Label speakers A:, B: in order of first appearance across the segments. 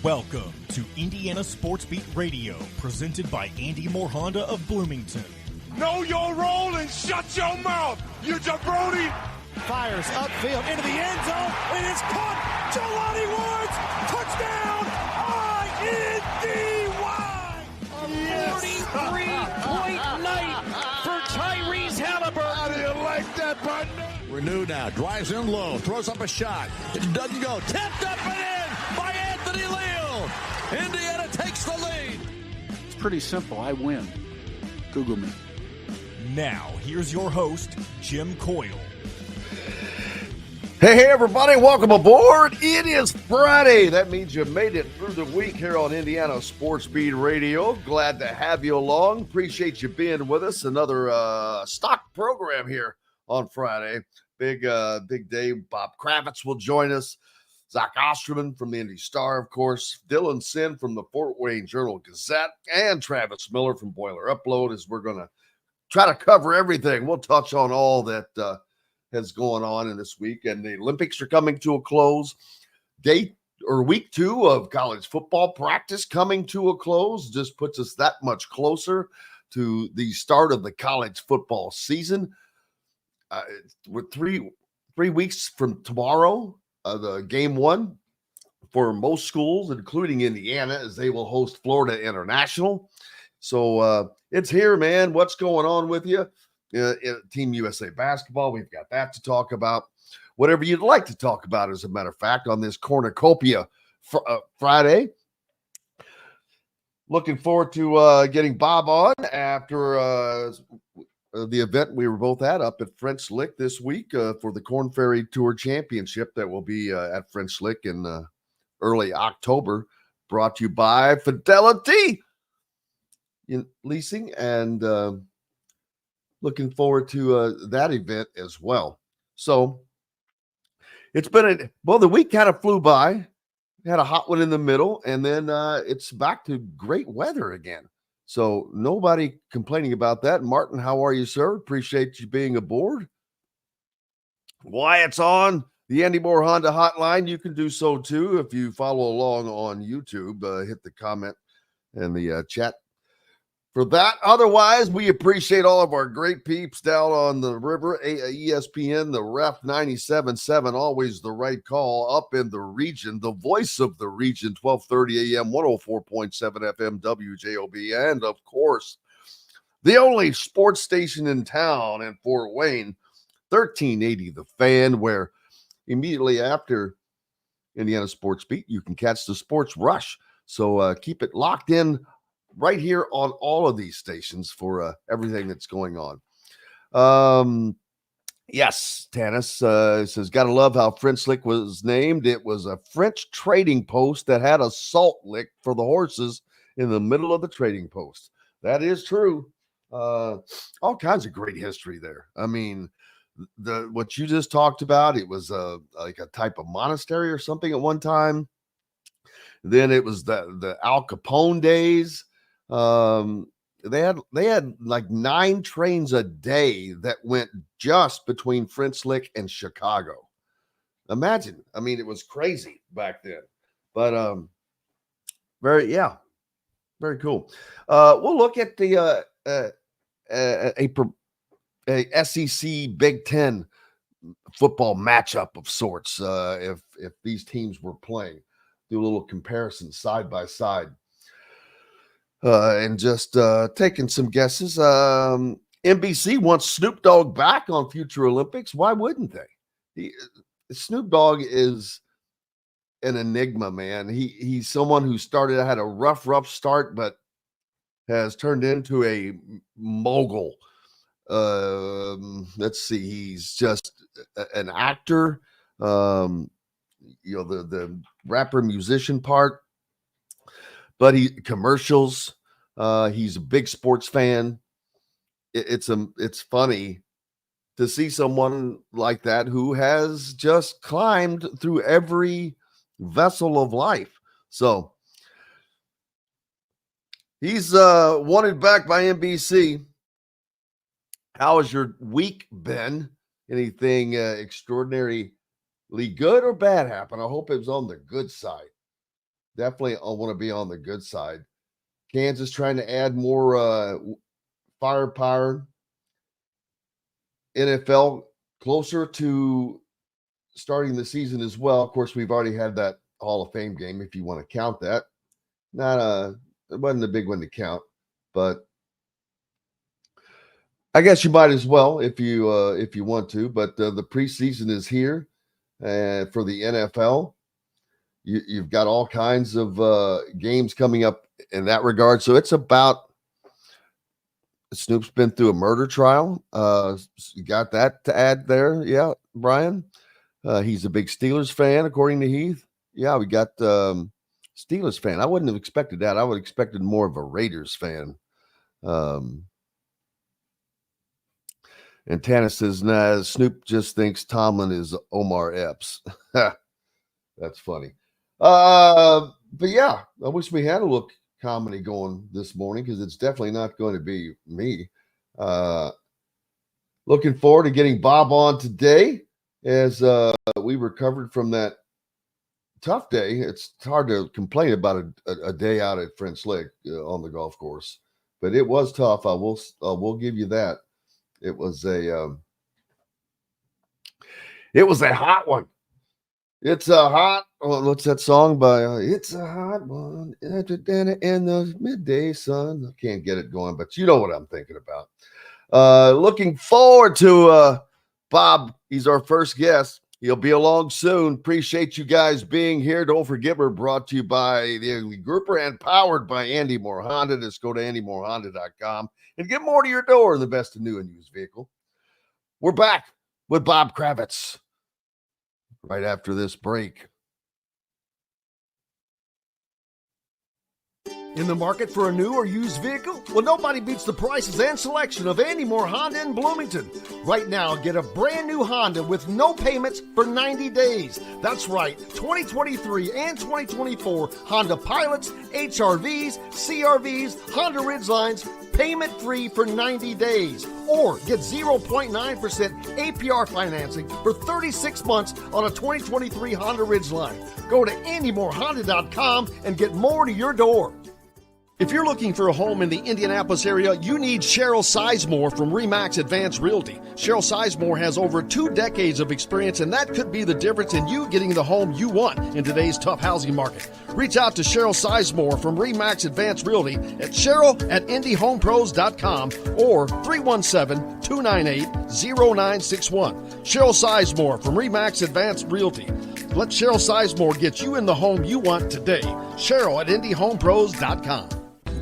A: Welcome to Indiana Sports Beat Radio, presented by Andy Moore Honda of Bloomington.
B: Know your role and shut your mouth, you jabroni!
C: Fires upfield into the end zone. It is caught. Jelani Woods, touchdown, INDY! A 43-point night for Tyrese Halliburton.
B: How do you like that, partner?
D: Renew now, drives in low, throws up a shot. It doesn't go. Tipped up and in by Anthony Leal. Indiana takes the lead.
E: It's pretty simple. I win. Google me.
A: Now, here's your host, Jim Coyle.
F: Hey, everybody, welcome aboard. It is Friday. That means you made it through the week here on Indiana Sports Beat Radio. Glad to have you along. Appreciate you being with us. Another stock program here on Friday. Big day. Bob Kravitz will join us. Zac Osterman from the Indy Star, of course. Dylan Sinn from the Fort Wayne Journal-Gazette. And Travis Miller from Boiler Upload, as we're going to try to cover everything. We'll touch on all that has going on in this week. And the Olympics are coming to a close. Week 2 of college football practice coming to a close just puts us that much closer to the start of the college football season. With three weeks from tomorrow, the game 1 for most schools, including Indiana, as they will host Florida International. So it's here, man. What's going on with you? Team USA basketball, we've got that to talk about. Whatever you'd like to talk about, as a matter of fact, on this Cornucopia Friday. Looking forward to getting Bob on after the event we were both at up at French Lick this week for the Corn Ferry Tour Championship that will be at French Lick in early October, brought to you by Fidelity in Leasing, and looking forward to that event as well. So it's been the week kind of flew by. Had a hot one in the middle, and then it's back to great weather again. So nobody complaining about that. Martin, how are you, sir? Appreciate you being aboard. Wyatt's on the Andy Moore Honda hotline. You can do so too if you follow along on YouTube. Hit the comment and the chat for that. Otherwise, we appreciate all of our great peeps down on the river. ESPN, the Ref 97.7, always the right call. Up in the region, the voice of the region, 1230 AM, 104.7 FM, WJOB. And, of course, the only sports station in town in Fort Wayne, 1380 The Fan, where immediately after Indiana Sports Beat, you can catch the Sports Rush. So keep it locked in right here on all of these stations for everything that's going on. Yes, Tanis says, gotta love how French Lick was named. It was a French trading post that had a salt lick for the horses in the middle of the trading post. That is true. All kinds of great history there. I mean, what you just talked about, it was like a type of monastery or something at one time. Then it was the Al Capone days. They had like 9 trains a day that went just between French Lick and Chicago. Imagine. I mean, it was crazy back then, but very cool. We'll look at the a SEC Big Ten football matchup of sorts. If these teams were playing, do a little comparison side by side. And just taking some guesses. NBC wants Snoop Dogg back on future Olympics. Why wouldn't they? Snoop Dogg is an enigma, man. He's someone who had a rough start, but has turned into a mogul. Let's see. He's just an actor. The rapper musician part. But commercials. He's a big sports fan. It's funny to see someone like that who has just climbed through every vessel of life. So he's wanted back by NBC. How has your week been? Anything extraordinarily good or bad happen? I hope it was on the good side. definitely want to be on the good side. Kansas trying to add more firepower. NFL closer to starting the season as well. Of course, we've already had that Hall of Fame game, if you want to count that. It wasn't a big one to count, but I guess you might as well if you want to. But the preseason is here for the NFL. You've got all kinds of games coming up in that regard. So it's about Snoop's been through a murder trial. You got that to add there. Yeah, Brian. He's a big Steelers fan, according to Heath. Yeah, we got Steelers fan. I wouldn't have expected that. I would have expected more of a Raiders fan. And Tannis says, nah, Snoop just thinks Tomlin is Omar Epps. That's funny. But yeah, I wish we had a little comedy going this morning because it's definitely not going to be me. Looking forward to getting Bob on today as we recovered from that tough day. It's hard to complain about a day out at French Lick on the golf course, but it was tough. I will give you that. It was a hot one. It's a hot. What's that song by? It's a hot one after dinner in the midday sun. I can't get it going, but you know what I'm thinking about. Looking forward to Bob. He's our first guest. He'll be along soon. Appreciate you guys being here. Don't forget, we're brought to you by the Ugly Grouper and powered by Andy Moore Honda. Just go to AndyMooreHonda.com and get more to your door in the best of new and used vehicle. We're back with Bob Kravitz right after this break.
C: In the market for a new or used vehicle? Well, nobody beats the prices and selection of Andy Moore Honda in Bloomington. Right now, get a brand new Honda with no payments for 90 days. That's right, 2023 and 2024 Honda Pilots, HRVs, CRVs, Honda Ridgelines, payment-free for 90 days. Or get 0.9% APR financing for 36 months on a 2023 Honda Ridgeline. Go to AndyMooreHonda.com and get more to your door. If you're looking for a home in the Indianapolis area, you need Cheryl Sizemore from RE/MAX Advanced Realty. Cheryl Sizemore has over 2 decades of experience, and that could be the difference in you getting the home you want in today's tough housing market. Reach out to Cheryl Sizemore from RE/MAX Advanced Realty at Cheryl@IndyHomePros.com or 317-298-0961. Cheryl Sizemore from RE/MAX Advanced Realty. Let Cheryl Sizemore get you in the home you want today. Cheryl@IndyHomePros.com.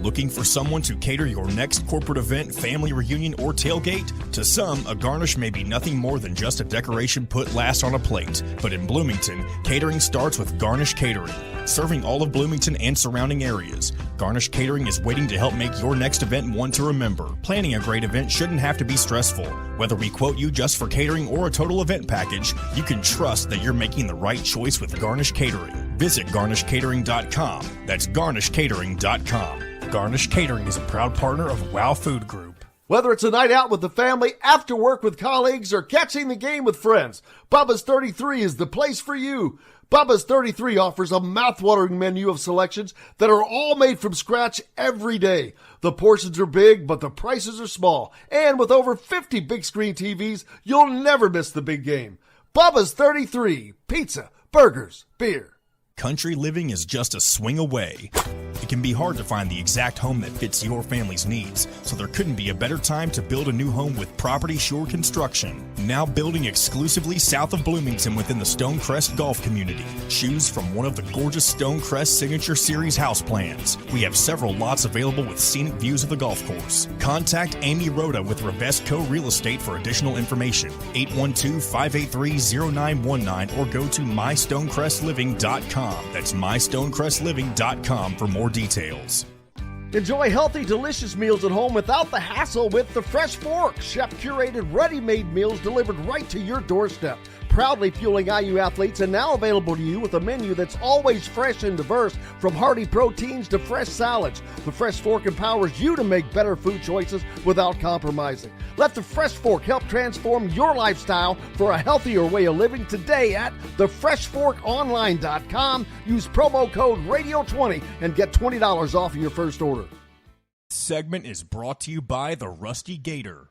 A: Looking for someone to cater your next corporate event, family reunion, or tailgate? To some, a garnish may be nothing more than just a decoration put last on a plate. But in Bloomington, catering starts with Garnish Catering. Serving all of Bloomington and surrounding areas, Garnish Catering is waiting to help make your next event one to remember. Planning a great event shouldn't have to be stressful. Whether we quote you just for catering or a total event package, you can trust that you're making the right choice with Garnish Catering. Visit GarnishCatering.com. That's GarnishCatering.com. Garnish Catering is a proud partner of WOW Food Group.
C: Whether it's a night out with the family, after work with colleagues, or catching the game with friends, Bubba's 33 is the place for you. Bubba's 33 offers a mouth-watering menu of selections that are all made from scratch every day. The portions are big, but the prices are small. And with over 50 big-screen TVs, you'll never miss the big game. Bubba's 33. Pizza, burgers, beer.
A: Country living is just a swing away. It can be hard to find the exact home that fits your family's needs, so there couldn't be a better time to build a new home with Property Shore Construction. Now building exclusively south of Bloomington within the Stonecrest Golf community. Choose from one of the gorgeous Stonecrest Signature Series house plans. We have several lots available with scenic views of the golf course. Contact Amy Rhoda with Revesco Real Estate for additional information. 812-583-0919 or go to mystonecrestliving.com. That's mystonecrestliving.com for more details.
C: Enjoy healthy, delicious meals at home without the hassle with the Fresh Fork. Chef-curated, ready-made meals delivered right to your doorstep. proudly fueling IU athletes and now available to you with a menu that's always fresh and diverse, from hearty proteins to fresh salads. The Fresh Fork empowers you to make better food choices without compromising. Let the Fresh Fork help transform your lifestyle for a healthier way of living today at thefreshforkonline.com. Use promo code RADIO20 and get $20 off of your first order.
A: This segment is brought to you by the Rusty Gator.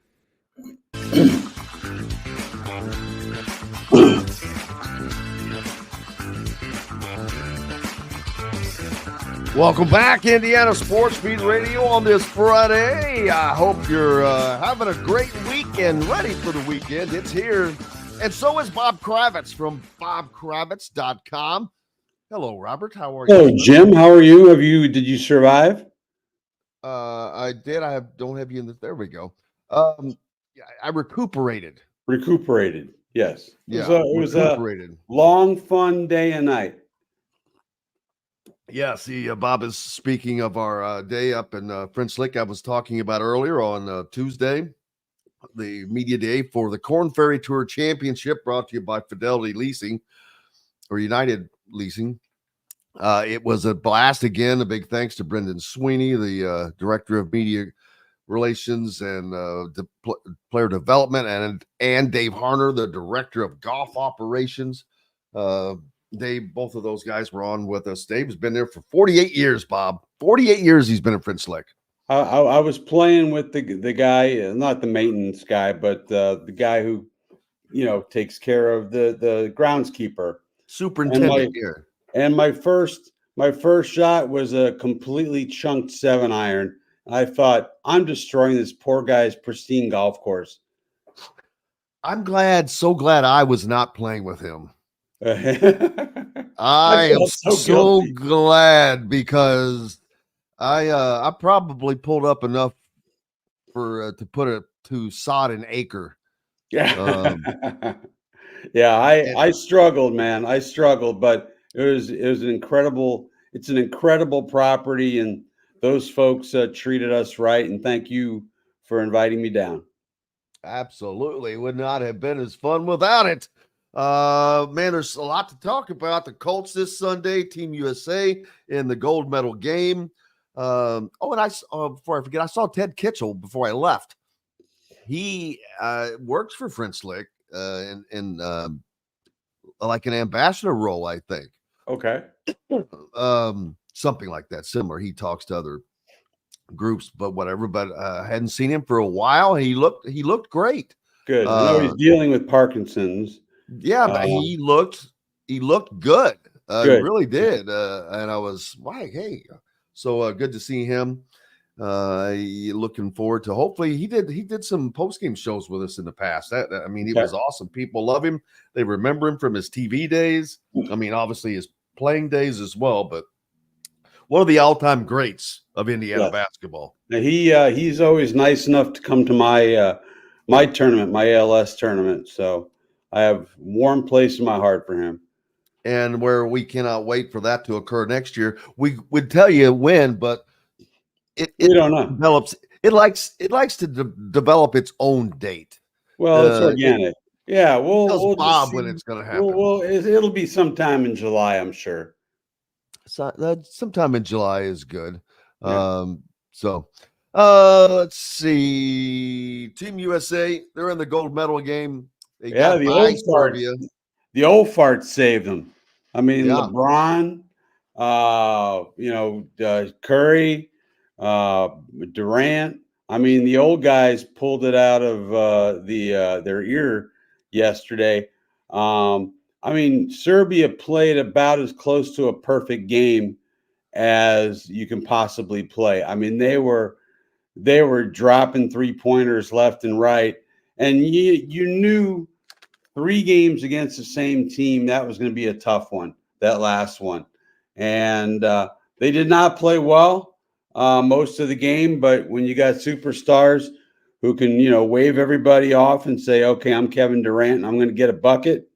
F: Welcome back, Indiana Sports Beat Radio on this Friday. I hope you're having a great week and ready for the weekend. It's here. And so is Bob Kravitz from bobkravitz.com. Hello, Robert. How are you?
G: Hello, Jim. How are you? Did you survive?
F: I did. Don't have you in the. There we go. I recuperated.
G: Recuperated. Yes.
F: Yeah.
G: It was a long, fun day and night.
F: Yeah. See, Bob is speaking of our day up in French Lick. I was talking about earlier on Tuesday, the media day for the Corn Ferry Tour Championship, brought to you by Fidelity Leasing or United Leasing. It was a blast again. A big thanks to Brendan Sweeney, the director of media relations and player development, and Dave Harner, the director of golf operations. Dave, both of those guys were on with us. Dave has been there for 48 years, Bob. 48 years he's been in French Lick.
G: I was playing with the guy, not the maintenance guy, but the guy who, takes care of the groundskeeper.
F: Superintendent here.
G: And my first shot was a completely chunked 7-iron. I thought, I'm destroying this poor guy's pristine golf course.
F: I'm so glad I was not playing with him. I am so glad, because I probably pulled up enough to put it to sod an acre.
G: Yeah. Yeah, I struggled, man. I struggled, but it's an incredible property, and those folks treated us right, and thank you for inviting me down.
F: Absolutely. It would not have been as fun without it. Man, there's a lot to talk about. The Colts this Sunday, Team USA in the gold medal game. And before I forget, I saw Ted Kitchell before I left. He works for French Lick in like an ambassador role, I think.
G: Okay.
F: Something like that, similar. He talks to other groups, but whatever. But I hadn't seen him for a while. He looked great.
G: Good. I know he's dealing with Parkinson's.
F: Yeah, but he looked good. He really did. And I was like, hey, so good to see him. Looking forward to, hopefully he did some post-game shows with us in the past. He was awesome. People love him. They remember him from his TV days. I mean, obviously his playing days as well, but one of the all-time greats of Indiana basketball.
G: Now he's always nice enough to come to my tournament, my ALS tournament. So I have warm place in my heart for him.
F: And where we cannot wait for that to occur next year. We would tell you when, but we don't know. It likes to develop its own date.
G: Well, it's organic. We'll
F: Bob when it's going to happen.
G: It'll be sometime in July, I'm sure.
F: So sometime in July is good.
G: Yeah.
F: Let's see. Team USA, they're in the gold medal game.
G: The old fart saved them. I mean, LeBron, Curry, Durant. I mean, the old guys pulled it out of their ear yesterday. Serbia played about as close to a perfect game as you can possibly play. I mean, they were dropping 3-pointers left and right, and you knew 3 games against the same team, that was going to be a tough one, that last one. And they did not play well most of the game, but when you got superstars who can, wave everybody off and say, okay, I'm Kevin Durant and I'm going to get a bucket,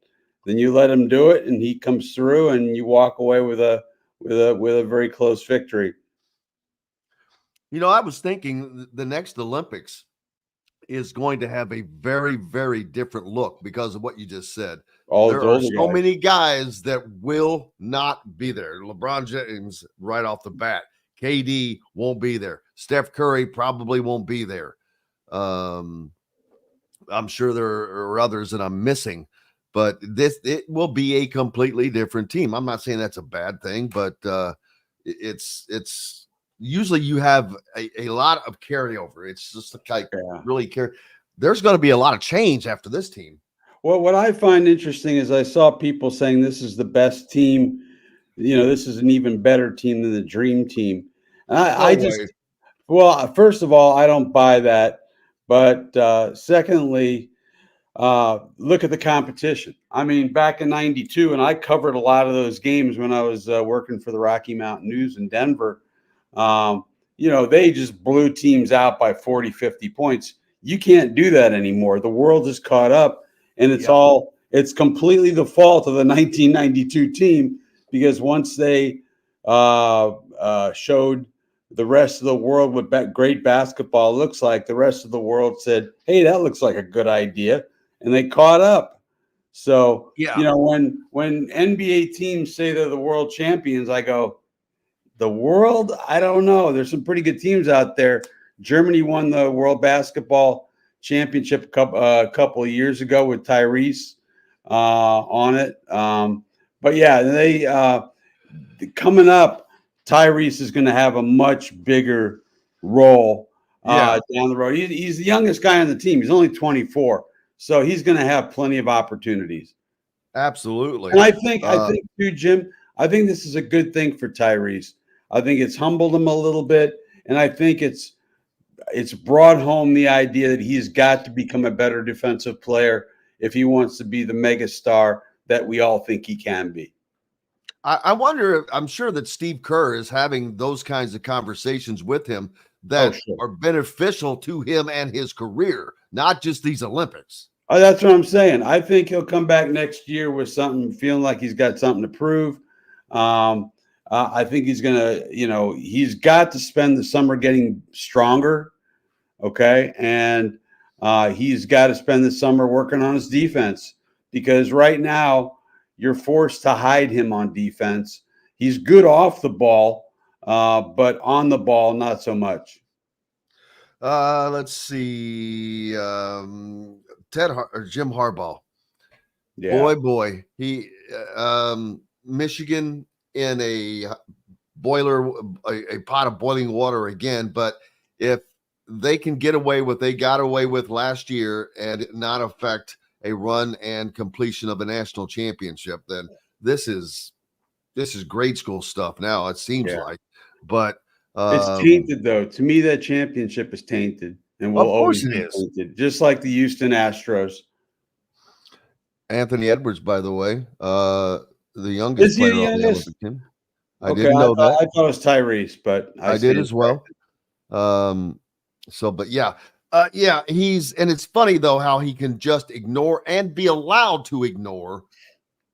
G: then you let him do it and he comes through and you walk away with a very close victory.
F: I was thinking the next Olympics is going to have a very, very different look because of what you just said.
G: All
C: there
G: the
C: are
G: older
C: so
G: guys.
C: many guys that will not be there. LeBron James right off the bat. KD won't be there. Steph Curry probably won't be there. I'm sure there are others that I'm missing, but it will be a completely different team. I'm not saying that's a bad thing, but it's usually you have a lot of carryover. It's just like really care. There's going to be a lot of change after this team.
G: Well, what I find interesting is I saw people saying this is the best team. This is an even better team than the dream team. And well, first of all, I don't buy that. But secondly, look at the competition. I mean, back in '92, and I covered a lot of those games when I was working for the Rocky Mountain News in Denver. They just blew teams out by 40, 50 points. You can't do that anymore. The world is caught up, and it's completely the fault of the 1992 team, because once they showed the rest of the world what great basketball looks like, the rest of the world said, hey, that looks like a good idea. And they caught up. So, when NBA teams say they're the world champions, I go, the world? I don't know. There's some pretty good teams out there. Germany won the World Basketball Championship a couple of years ago with Tyrese on it. But yeah, they coming up, Tyrese is going to have a much bigger role down the road. He's the youngest guy on the team. He's only 24, so he's going to have plenty of opportunities.
C: Absolutely.
G: And I think too, Jim, I think this is a good thing for Tyrese. I think it's humbled him a little bit, and I think it's brought home the idea that he's got to become a better defensive player if he wants to be the mega star that we all think he can be.
C: I wonder, I'm sure that Steve Kerr is having those kinds of conversations with him that are beneficial to him and his career, not just these Olympics.
G: Oh, that's what I'm saying. I think he'll come back next year with something, feeling like he's got something to prove. I think he's going to, he's got to spend the summer getting stronger. Okay. And he's got to spend the summer working on his defense, because right now you're forced to hide him on defense. He's good off the ball, but on the ball, not so much.
C: Let's see. Jim Harbaugh.
G: Yeah.
C: Boy. He, Michigan in a pot of boiling water again. But if they can get away with they got away with last year and not affect a run and completion of a national championship, then this is grade school stuff now, it seems like. But
G: it's tainted, though. To me, that championship is tainted, and will always be tainted, just like the Houston Astros.
C: Anthony Edwards, by the way, the youngest player on the Olympic team. I didn't know that.
G: I thought it was Tyrese, but
C: I did as well. And it's funny though how he can just ignore and be allowed to ignore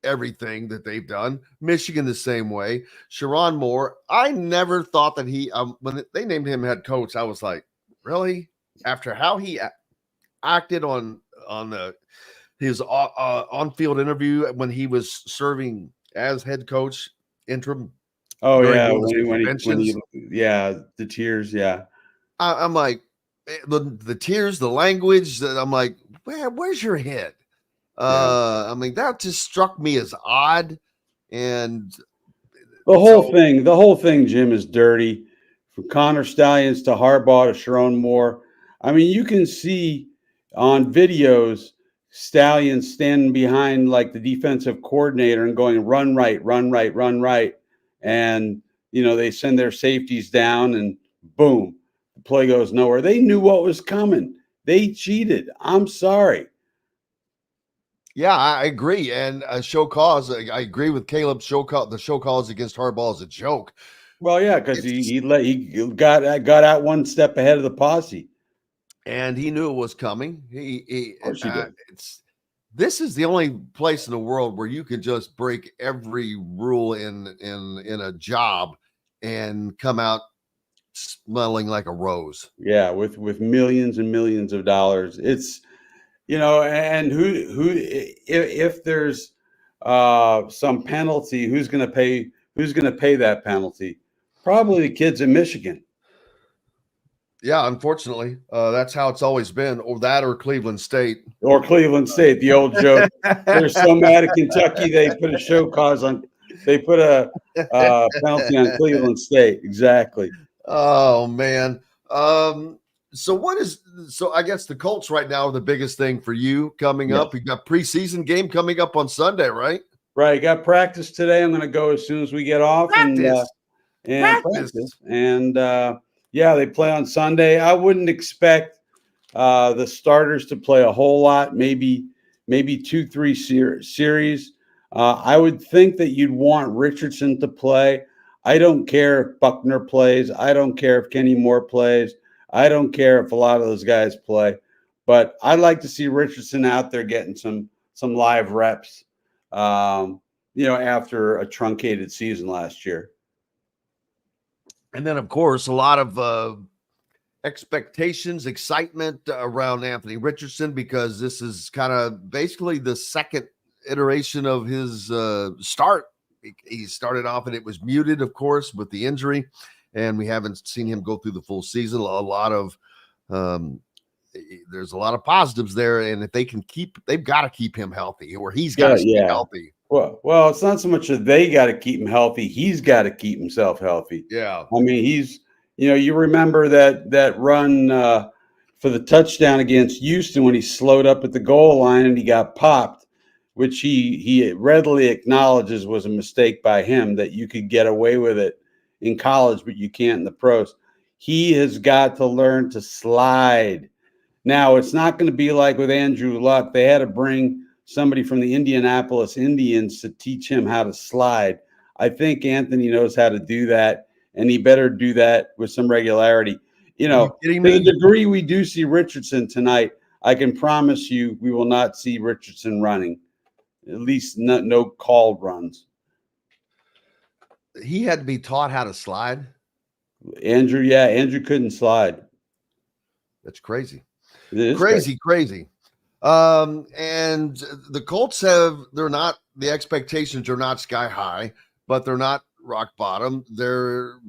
C: everything that they've done. Michigan the same way. Sharon Moore, I never thought that he when they named him head coach, I was like, really? After how he acted on his on-field interview when he was serving as head coach interim.
G: Oh yeah, the tears. Yeah,
C: I'm like the tears, the language. That I'm like, where's your head? I mean, that just struck me as odd, and
G: the whole thing, Jim, is dirty. From Connor Stallions to Harbaugh to Sharon Moore. I mean, you can see on videos Stallions standing behind like the defensive coordinator and going, run right, run right, run right. And, they send their safeties down and boom, the play goes nowhere. They knew what was coming. They cheated. I'm sorry.
C: Yeah, I agree. And show cause, I agree with Caleb. The show cause against Harbaugh is a joke.
G: Well, yeah, because he got out one step ahead of the posse.
C: And he knew it was coming. This is the only place in the world where you can just break every rule in a job and come out smelling like a rose.
G: Yeah, with millions and millions of dollars. It's And if there's some penalty, who's going to pay? Who's going to pay that penalty? Probably the kids in Michigan.
F: Yeah, unfortunately, that's how it's always been, or that, or Cleveland State.
G: Or Cleveland State, the old joke. They're so mad at Kentucky, they put a show cause on. They put a penalty on Cleveland State. Exactly.
F: Oh man. So I guess the Colts right now are the biggest thing for you coming up. You got preseason game coming up on Sunday, right?
G: Right. Got practice today. I'm going to go as soon as we get off
F: Practice.
G: and practice. And they play on Sunday. I wouldn't expect the starters to play a whole lot. Maybe 2-3 series. I would think that you'd want Richardson to play. I don't care if Buckner plays. I don't care if Kenny Moore plays. I don't care if a lot of those guys play. But I'd like to see Richardson out there getting some live reps, after a truncated season last year.
F: And then, of course, a lot of expectations, excitement around Anthony Richardson, because this is kind of basically the second iteration of his start. He started off and it was muted, of course, with the injury, and we haven't seen him go through the full season. There's a lot of positives there, and if they've got to keep him healthy, or he's got to stay healthy.
G: Well, it's not so much that they got to keep him healthy; he's got to keep himself healthy.
F: Yeah,
G: I mean, he's you remember that run for the touchdown against Houston when he slowed up at the goal line and he got popped, which he readily acknowledges was a mistake by him, that you could get away with it in college, but you can't in the pros. He has got to learn to slide. Now, it's not going to be like with Andrew Luck. They had to bring somebody from the Indianapolis Indians to teach him how to slide. I think Anthony knows how to do that, and he better do that with some regularity. To the degree we do see Richardson tonight, I can promise you we will not see Richardson running. At least no called runs.
F: He had to be taught how to slide.
G: Andrew couldn't slide.
F: That's crazy.
G: It is
F: crazy. And the Colts the expectations are not sky high, but they're not rock bottom. They're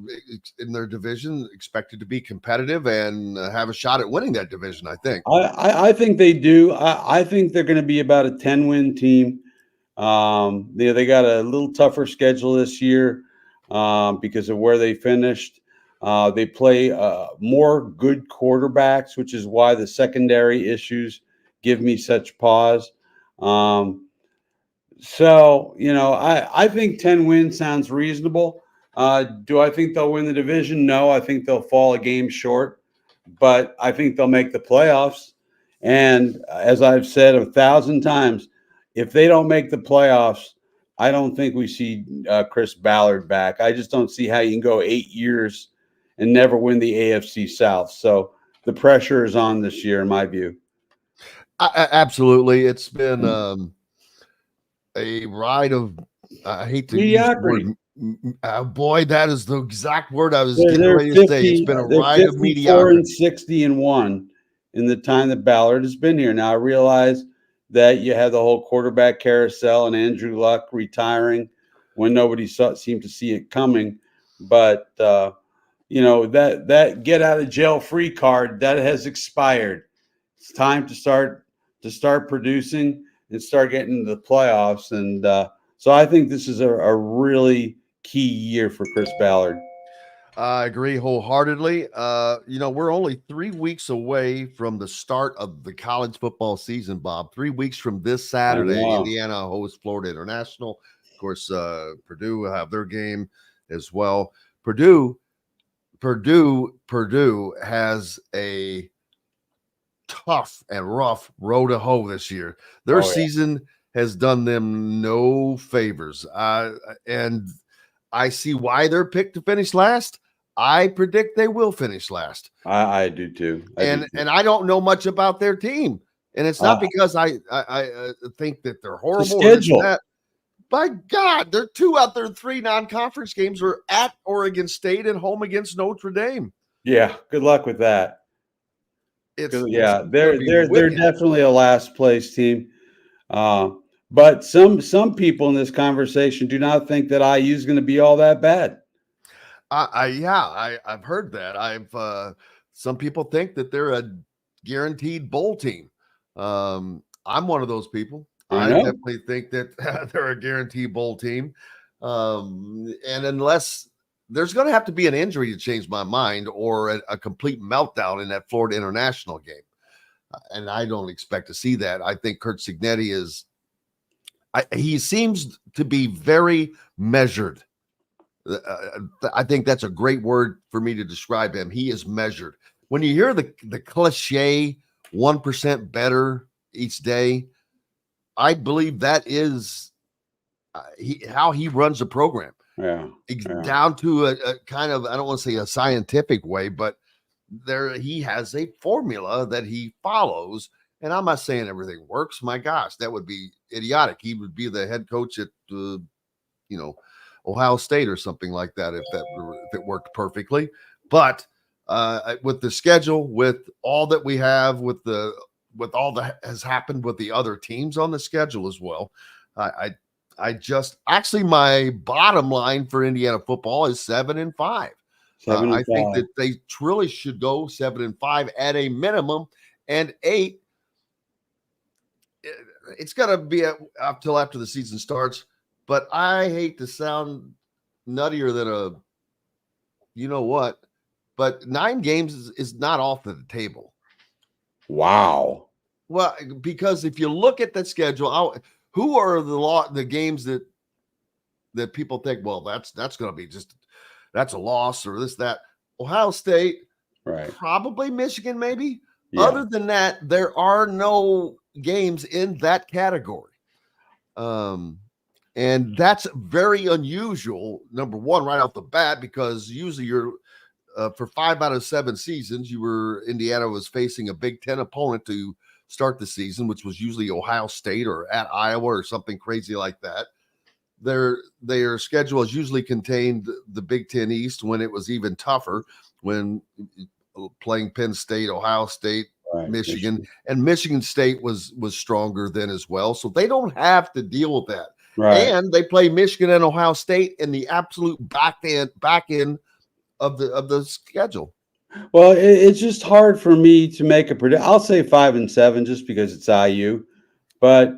F: in their division, expected to be competitive and have a shot at winning that division, I think.
G: I think they do. I think they're going to be about a 10-win team. They got a little tougher schedule this year because of where they finished. They play more good quarterbacks, which is why the secondary issues give me such pause. I think 10 wins sounds reasonable. Do I think they'll win the division? No, I think they'll fall a game short, but I think they'll make the playoffs. And as I've said 1,000 times, if they don't make the playoffs, I don't think we see Chris Ballard back. I just don't see how you can go 8 years and never win the AFC South. So the pressure is on this year, in my view.
F: Absolutely. It's been a ride of, I hate to
G: mediocrity.
F: use the word, boy, that is the exact word I was getting ready to say. It's been a ride of mediocrity.
G: 54-60-1 in the time that Ballard has been here. Now, I realize that you had the whole quarterback carousel and Andrew Luck retiring when nobody seemed to see it coming. But, that get out of jail free card, that has expired. It's time to start producing and start getting into the playoffs. And so I think this is a really key year for Chris Ballard.
F: I agree wholeheartedly. We're only 3 weeks away from the start of the college football season, Bob. 3 weeks from this Saturday, Indiana hosts Florida International. Of course, Purdue will have their game as well. Purdue has a tough and rough road to hoe this year. Their season has done them no favors. And I see why they're picked to finish last. I predict they will finish last.
G: I do too.
F: And I don't know much about their team. And it's not because I think that they're horrible.
G: The schedule.
F: By God, they're 2 out their 3 non-conference games are at Oregon State and home against Notre Dame.
G: Yeah, good luck with that. Yeah,
F: they're
G: they're definitely a last place team. But some people in this conversation do not think that IU is going to be all that bad.
F: I've heard that. Some people think that they're a guaranteed bowl team. I'm one of those people. I definitely think that they're a guaranteed bowl team. And unless there's going to have to be an injury to change my mind, or a complete meltdown in that Florida International game. And I don't expect to see that. I think Curt Cignetti he seems to be very measured. I think that's a great word for me to describe him. He is measured. When you hear the cliche 1% better each day, I believe that is how he runs the program.
G: Yeah.
F: Down to a kind of, I don't want to say a scientific way, but he has a formula that he follows. And I'm not saying everything works. My gosh, that would be idiotic. He would be the head coach at, Ohio State or something like that if it worked perfectly. But with the schedule, with all that we have, with all that has happened with the other teams on the schedule as well, my bottom line for Indiana football is 7-5. I think that they truly should go 7-5 at a minimum, and 8. It's got to be up till after the season starts. But I hate to sound nuttier than but 9 games is not off the table.
G: Wow.
F: Well, because if you look at the schedule, who are the games that people think, well, that's going to be that's a loss or that? Ohio State,
G: right? Probably
F: Michigan, maybe.
G: Yeah.
F: Other than that, there are no games in that category. And that's very unusual, number one, right off the bat, because usually you're for 5 out of 7 seasons, Indiana was facing a Big Ten opponent to start the season, which was usually Ohio State or at Iowa or something crazy like that. Their schedule has usually contained the Big Ten East when it was even tougher, when playing Penn State, Ohio State, right, Michigan, and Michigan State was stronger then as well. So they don't have to deal with that. Right. And they play Michigan and Ohio State in the absolute back end of the schedule.
G: Well, it's just hard for me to make a prediction. I'll say 5-7 just because it's IU, but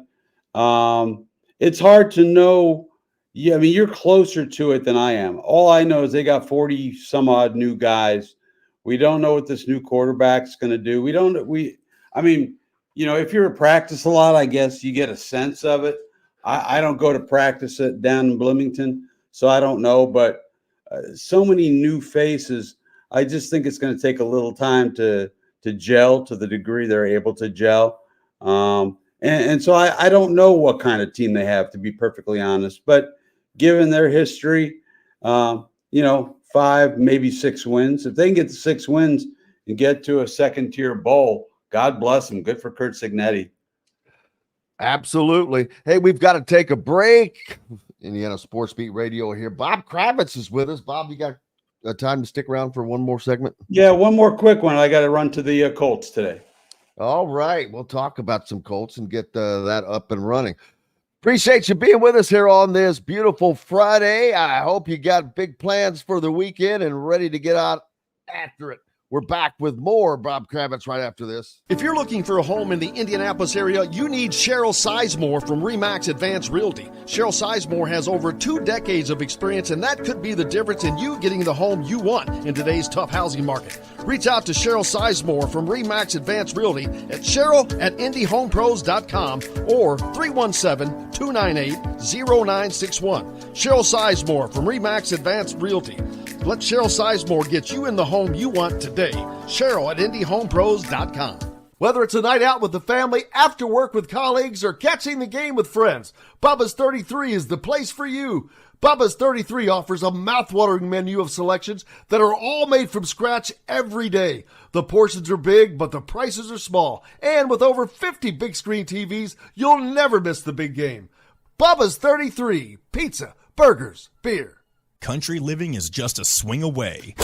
G: it's hard to know. Yeah, I mean, you're closer to it than I am. All I know is they got 40 some odd new guys. We don't know what this new quarterback's going to do. If you're at practice a lot, I guess you get a sense of it. I don't go to practice down in Bloomington, so I don't know. But so many new faces, I just think it's going to take a little time to gel to the degree they're able to gel. And so I don't know what kind of team they have, to be perfectly honest. But given their history, 5, maybe 6 wins. If they can get to 6 wins and get to a second-tier bowl, God bless them. Good for Curt Cignetti.
F: Absolutely. Hey, we've got to take a break. Indiana Sports Beat Radio here. Bob Kravitz is with us. Bob, you got time to stick around for one more segment?
G: Yeah, one more quick one. I got to run to the Colts today.
F: All right. We'll talk about some Colts and get that up and running. Appreciate you being with us here on this beautiful Friday. I hope you got big plans for the weekend and ready to get out after it. We're back with more Bob Kravitz right after this.
A: If you're looking for a home in the Indianapolis area, you need Cheryl Sizemore from RE/MAX Advanced Realty. Cheryl Sizemore has over 2 decades of experience, and that could be the difference in you getting the home you want in today's tough housing market. Reach out to Cheryl Sizemore from RE/MAX Advanced Realty at cheryl@indyhomepros.com or 317-298-0961. Cheryl Sizemore from RE/MAX Advanced Realty. Let Cheryl Sizemore get you in the home you want today. Cheryl@indyhomepros.com. Whether it's a night out with the family, after work with colleagues, or catching the game with friends, Bubba's 33 is the place for you. Bubba's 33 offers a mouth-watering menu of selections that are all made from scratch every day. The portions are big, but the prices are small. And with over 50 big screen TVs, you'll never miss the big game. Bubba's 33. Pizza, burgers, beer. country living is just a swing away.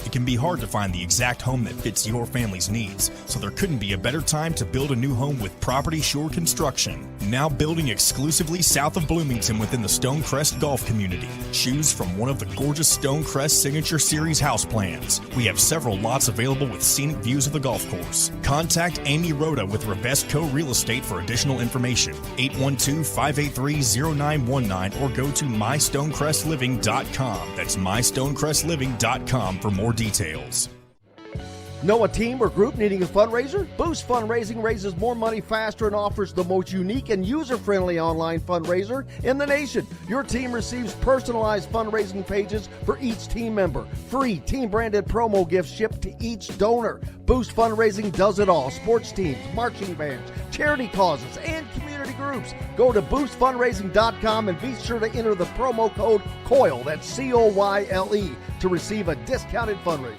A: It can be hard to find the exact home that fits your family's needs, so there couldn't be a better time to build a new home with Property Shore Construction. Now building exclusively south of Bloomington within the Stonecrest Golf Community. Choose from one of the gorgeous Stonecrest Signature Series house plans. We have several lots available with scenic views of the golf course. Contact Amy Rhoda with Revesco Real Estate for additional information. 812-583-0919 or go to mystonecrestliving.com. That's mystonecrestliving.com for more details.
C: Know a team or group needing a fundraiser? Boost Fundraising raises more money faster and offers the most unique and user-friendly online fundraiser in the nation. Your team receives personalized fundraising pages for each team member. Free team-branded promo gifts shipped to each donor. Boost Fundraising does it all. Sports teams, marching bands, charity causes, and community groups. Go to boostfundraising.com and be sure to enter the promo code COYLE, that's COYLE, to receive a discounted fundraiser.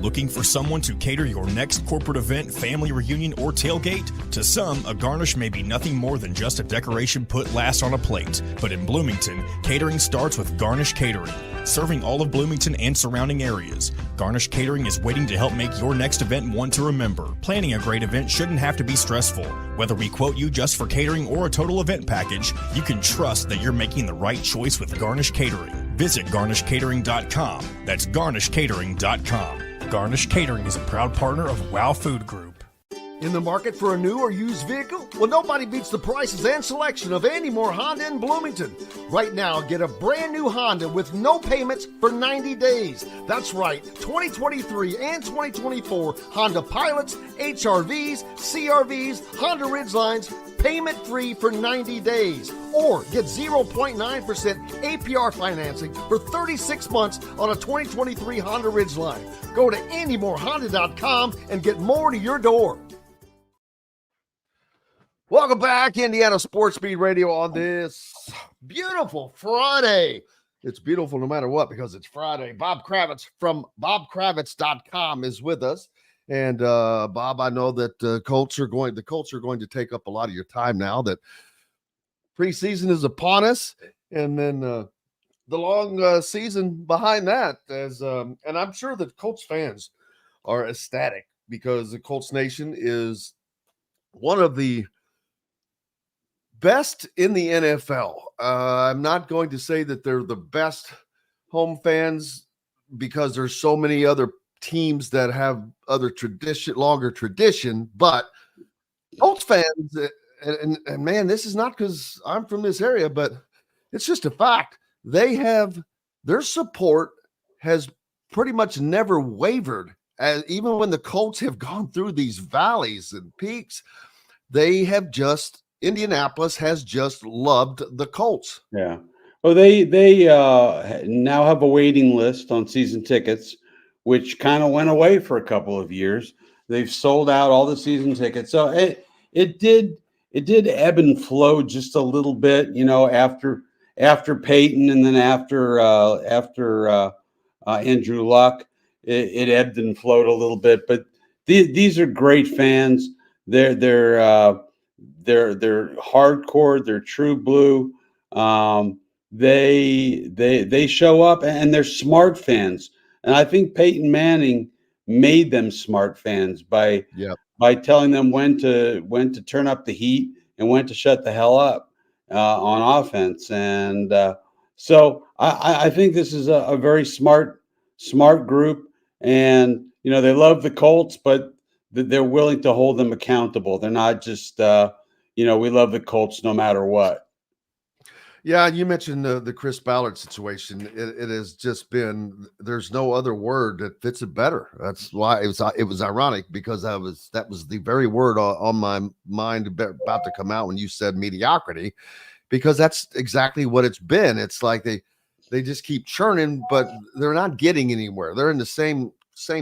A: Looking for someone to cater your next corporate event, family reunion, or tailgate? To some, a garnish may be nothing more than just a decoration put last on a plate. But in Bloomington, catering starts with Garnish Catering. Serving all of Bloomington and surrounding areas, Garnish Catering is waiting to help make your next event one to remember. Planning a great event shouldn't have to be stressful. Whether we quote you just for catering or a total event package, you can trust that you're making the right choice with Garnish Catering. Visit garnishcatering.com. That's garnishcatering.com. Garnish Catering is a proud partner of WOW Food Group.
C: In the market for a new or used vehicle? Well, nobody beats the prices and selection of Andy Moore Honda in Bloomington. Right now, get a brand new Honda with no payments for 90 days. That's right, 2023 and 2024 Honda Pilots, HRVs, CRVs, Honda Ridgelines, payment-free for 90 days. Or get 0.9% APR financing for 36 months on a 2023 Honda Ridgeline. Go to AndyMooreHonda.com and get more to your door. Welcome back, Indiana Sports Beat Radio on this beautiful Friday. It's beautiful no matter what because it's Friday. Bob Kravitz from BobKravitz.com is with us. And Bob, I know that the Colts are going to take up a lot of your time now that preseason is upon us, and then the long season behind that. And I'm sure that Colts fans are ecstatic because the Colts Nation is one of the best in the NFL. I'm not going to say that they're the best home fans because there's so many other teams that have longer tradition, but Colts fans, and man, this is not because I'm from this area, but it's just a fact. Their support has pretty much never wavered. As even when the Colts have gone through these valleys and peaks, Indianapolis has just loved the Colts.
G: Yeah. Well, they now have a waiting list on season tickets, which kind of went away for a couple of years. They've sold out all the season tickets. So it did ebb and flow just a little bit, after Peyton and then after Andrew Luck, it ebbed and flowed a little bit. But these are great fans. They're hardcore. They're true blue. They show up and they're smart fans. And I think Peyton Manning made them smart fans by telling them when to turn up the heat and when to shut the hell up on offense. And so I think this is a very smart group. And, they love the Colts, but they're willing to hold them accountable. They're not just, we love the Colts no matter what.
F: Yeah, you mentioned the Chris Ballard situation. It has just been, there's no other word that fits it better. That's why it was ironic because that was the very word on my mind about to come out when you said mediocrity, because that's exactly what it's been. It's like they just keep churning, but they're not getting anywhere. They're in the same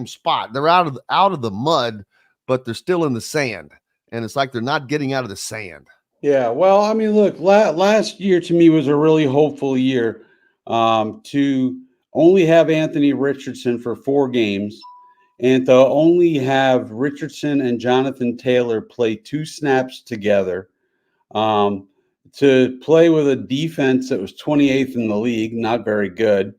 F: spot. They're out of the mud, but they're still in the sand. And it's like they're not getting out of the sand.
G: Yeah, well, I mean, look, last year to me was a really hopeful year to only have Anthony Richardson for 4 games and to only have Richardson and Jonathan Taylor play 2 snaps together. to play with a defense that was 28th in the league, not very good,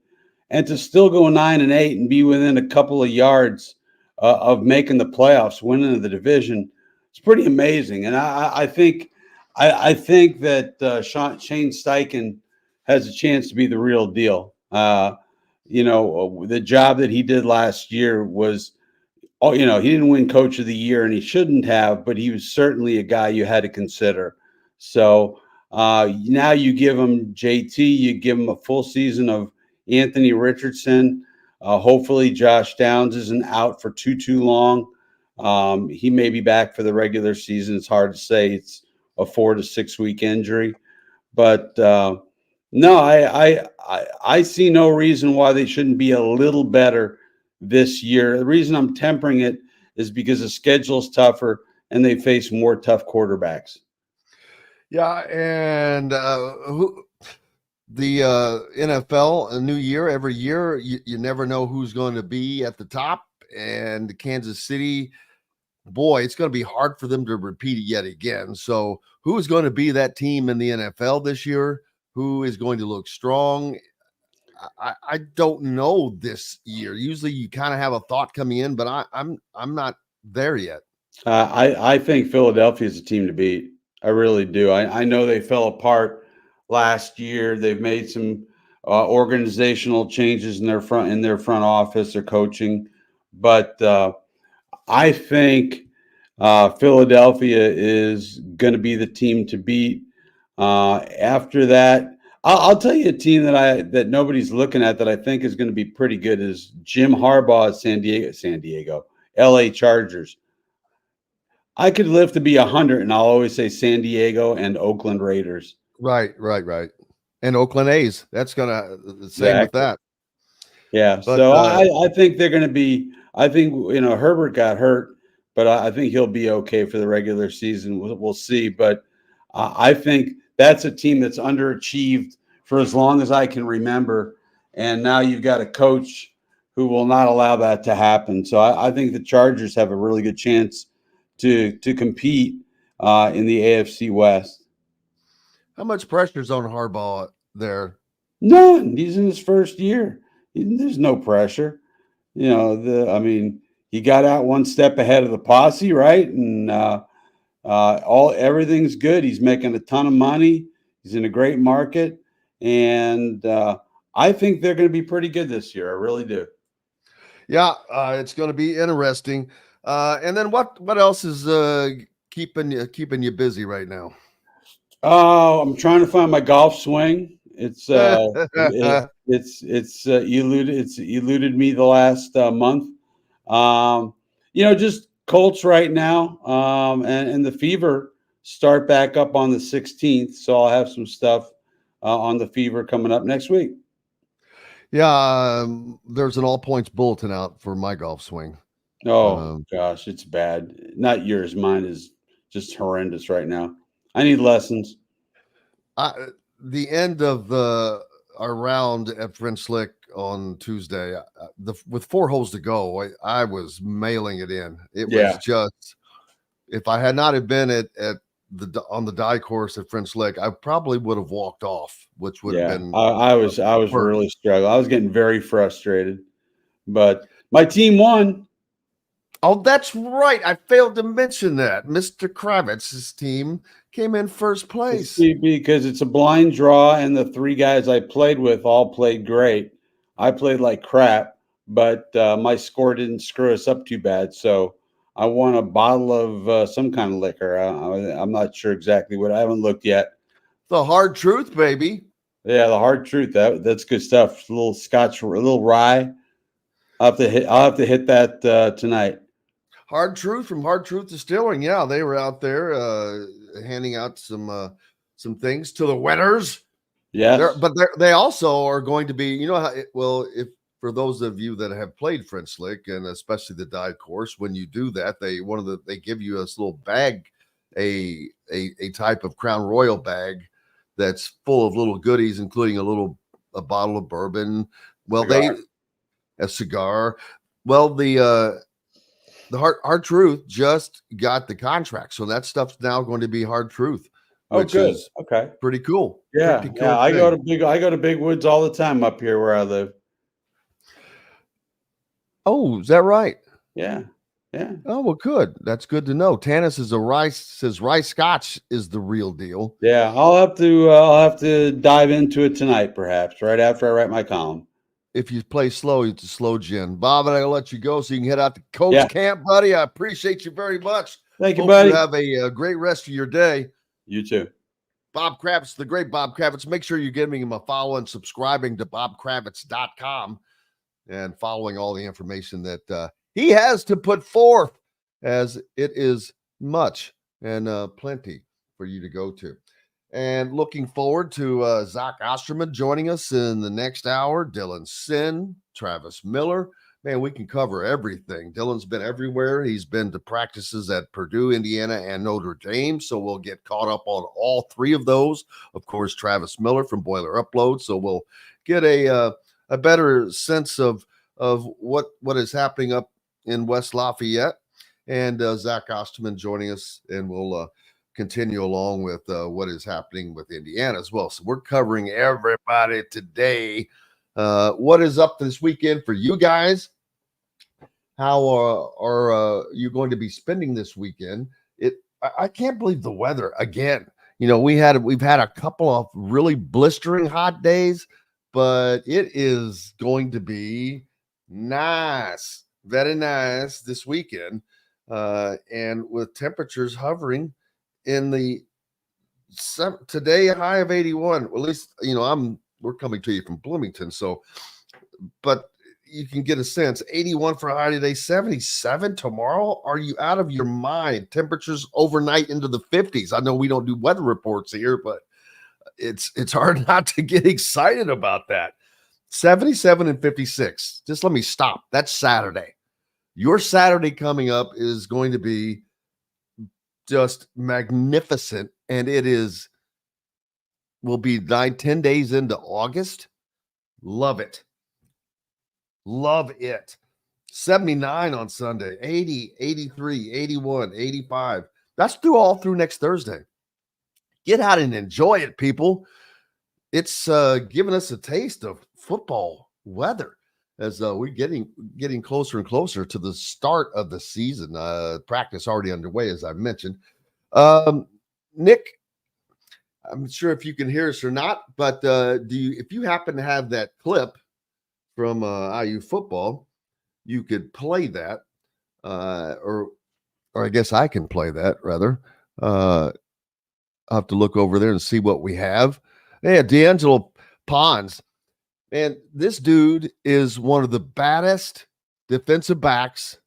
G: and to still go 9-8 and be within a couple of yards of making the playoffs, winning the division. It's pretty amazing. And I think that Shane Steichen has a chance to be the real deal. The job that he did last year was, he didn't win Coach of the Year, and he shouldn't have, but he was certainly a guy you had to consider. So now you give him JT, you give him a full season of Anthony Richardson. Hopefully Josh Downs isn't out for too long. He may be back for the regular season. It's hard to say. It's a 4 to 6 week injury, but no, I see no reason why they shouldn't be a little better this year. The reason I'm tempering it is because the schedule's tougher and they face more tough quarterbacks.
F: Yeah, and the NFL, a new year, every year, you never know who's going to be at the top. And Kansas City, boy, it's going to be hard for them to repeat it yet again. So who is going to be that team in the NFL this year? Who is going to look strong? I don't know this year. Usually you kind of have a thought coming in, but I'm not there yet.
G: I think Philadelphia is a team to beat. I really do. I know they fell apart last year. They've made some organizational changes in their front office, their coaching, but I think Philadelphia is going to be the team to beat. After that, I'll tell you a team that nobody's looking at that I think is going to be pretty good is Jim Harbaugh at San Diego, LA Chargers. I could live to be 100, and I'll always say San Diego and Oakland Raiders.
F: Right. And Oakland A's. That's gonna the same with that.
G: Yeah. But, so I think they're going to be. I think Herbert got hurt, but I think he'll be okay for the regular season. We'll see. But I think that's a team that's underachieved for as long as I can remember, and now you've got a coach who will not allow that to happen. So I think the Chargers have a really good chance to compete in the AFC West.
F: How much pressure's on Harbaugh there?
G: None. He's in his first year. There's no pressure. He got out one step ahead of the posse, right? And everything's good. He's making a ton of money. He's in a great market, and I think they're going to be pretty good this year. I really do.
F: Yeah, it's going to be interesting. And then what else is keeping you busy right now?
G: Oh, I'm trying to find my golf swing. It's eluded me the last month. Just Colts right now. And the Fever start back up on the 16th, so I'll have some stuff on the Fever coming up next week.
F: Yeah, there's an all points bulletin out for my golf swing.
G: Oh gosh, it's bad. Not yours. Mine is just horrendous right now. I need lessons.
F: The end of our round at French Lick on Tuesday, with 4 holes to go, I was mailing it in. It was just, if I had not have been on the die course at French Lick, I probably would have walked off, which would have been. I was
G: really struggling. I was getting very frustrated, but my team won.
F: Oh, that's right. I failed to mention that. Mr. Kravitz's team came in first place.
G: Because it's a blind draw, and the 3 guys I played with all played great. I played like crap, but my score didn't screw us up too bad. So I won a bottle of some kind of liquor. I'm not sure exactly what. I haven't looked yet.
F: The hard truth, baby.
G: Yeah, the hard truth. That's good stuff. A little scotch, a little rye. I'll have to hit that tonight.
F: Hard Truth from Hard Truth Distilling. Yeah, they were out there handing out some things to the winners.
G: Yeah,
F: but they also are going to be, if for those of you that have played French Lick and especially the die course, when you do that, they give you this little bag, a type of Crown Royal bag that's full of little goodies, including a bottle of bourbon. Well, a cigar. Well, the Hard Truth just got the contract, so that stuff's now going to be Hard Truth. which
G: good.
F: is
G: Okay.
F: pretty cool.
G: Yeah,
F: Pretty cool
G: yeah. I
F: thing.
G: go to Big Woods all the time up here where I live.
F: Oh, is that right?
G: Yeah. Yeah.
F: Oh, well, good. That's good to know. Tanis is says rice scotch is the real deal.
G: Yeah. I'll have to dive into it tonight, perhaps, right after I write my column.
F: If you play slow, it's a slow gin. Bob, and I'll let you go so you can head out to Coach Camp, buddy. I appreciate you very much.
G: Thank you,
F: Hope
G: buddy.
F: you have a great rest of your day.
G: You too.
F: Bob Kravitz, the great Bob Kravitz. Make sure you're giving him a follow and subscribing to bobkravitz.com and following all the information that he has to put forth, as it is much and plenty for you to go to. And looking forward to Zac Osterman joining us in the next hour. Dylan Sinn, Travis Miller. Man, we can cover everything. Dylan's been everywhere. He's been to practices at Purdue, Indiana, and Notre Dame. So we'll get caught up on all three of those. Of course, Travis Miller from Boiler Upload. So we'll get a better sense of what is happening up in West Lafayette. And Zac Osterman joining us, and we'll continue along with what is happening with Indiana as well. So we're covering everybody today. What is up this weekend for you guys? How are you going to be spending this weekend? I can't believe the weather again. You know, we've had a couple of really blistering hot days, but it is going to be nice, very nice this weekend, and with temperatures hovering in the today a high of 81. Well, at least we're coming to you from Bloomington, so but you can get a sense. 81 for a high today, 77 tomorrow. Are you out of your mind? Temperatures overnight into the 50s. I know we don't do weather reports here, but it's hard not to get excited about that. 77 and 56. Just let me stop. That's Saturday. Your Saturday coming up is going to be just magnificent, and will be 9-10 days into August. Love it. 79 on Sunday, 80, 83, 81, 85. That's all through next Thursday. Get out and enjoy it, people. It's giving us a taste of football weather as we're getting closer and closer to the start of the season. Practice already underway, as I mentioned. Nick, I'm not sure if you can hear us or not, but if you happen to have that clip from IU football, you could play that, or I guess I can play that rather. I'll have to look over there and see what we have. Yeah, D'Angelo Pons. Man, this dude is one of the baddest defensive backs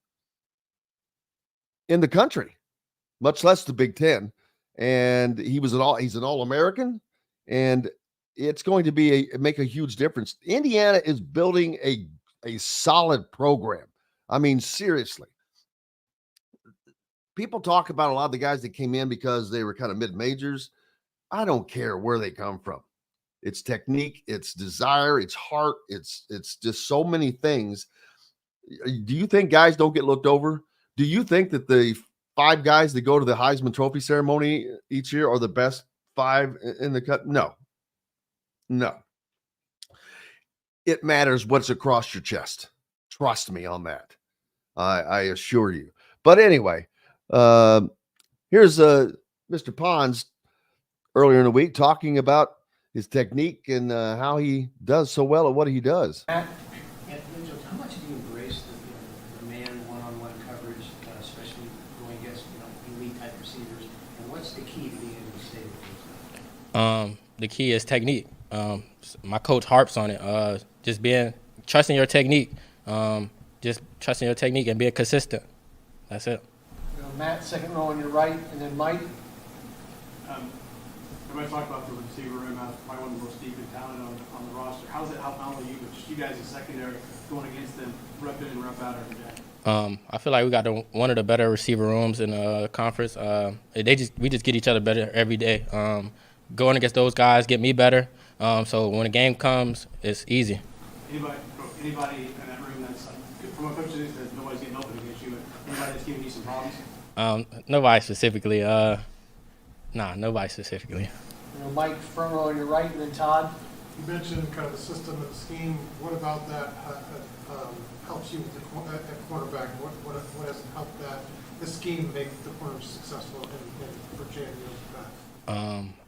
F: in the country, much less the Big Ten. And he's an All-American, and it's going to make a huge difference. Indiana is building a solid program. I mean, seriously. People talk about a lot of the guys that came in because they were kind of mid-majors. I don't care where they come from. It's technique, it's desire, it's heart, it's just so many things. Do you think guys don't get looked over? Do you think that the 5 guys that go to the Heisman Trophy ceremony each year are the best 5 in the cut? No. It matters what's across your chest. Trust me on that. I assure you. But anyway, here's Mr. Pons earlier in the week talking about his technique and how he does so well at what he does.
H: Matt, how much do you embrace the man one-on-one coverage, especially going against elite type receivers? And what's the key to being able to stay with those?
I: The key is technique. My coach harps on it. Just trusting your technique. Just trusting your technique and being consistent. That's it.
H: Matt, second row on your right, and then Mike.
J: Everybody talked about the receiver room, probably one of the most deep and talented on the roster. How's it help not only you, but just you guys in secondary going against them, rep in and rep out every day? I feel like we got one of the better receiver rooms in the conference. We just get each other better every day. Going against those guys get me better. So when the game comes, it's easy. Anybody in that room that's from a coach that nobody's getting open against you, anybody that's giving you some problems?
I: Nobody specifically. Nah, nobody specifically.
H: Mike, front row on your right, and then Todd.
K: You mentioned kind of the system and the scheme. What about that helps you with at quarterback? What has helped the scheme make the corners successful for JMU?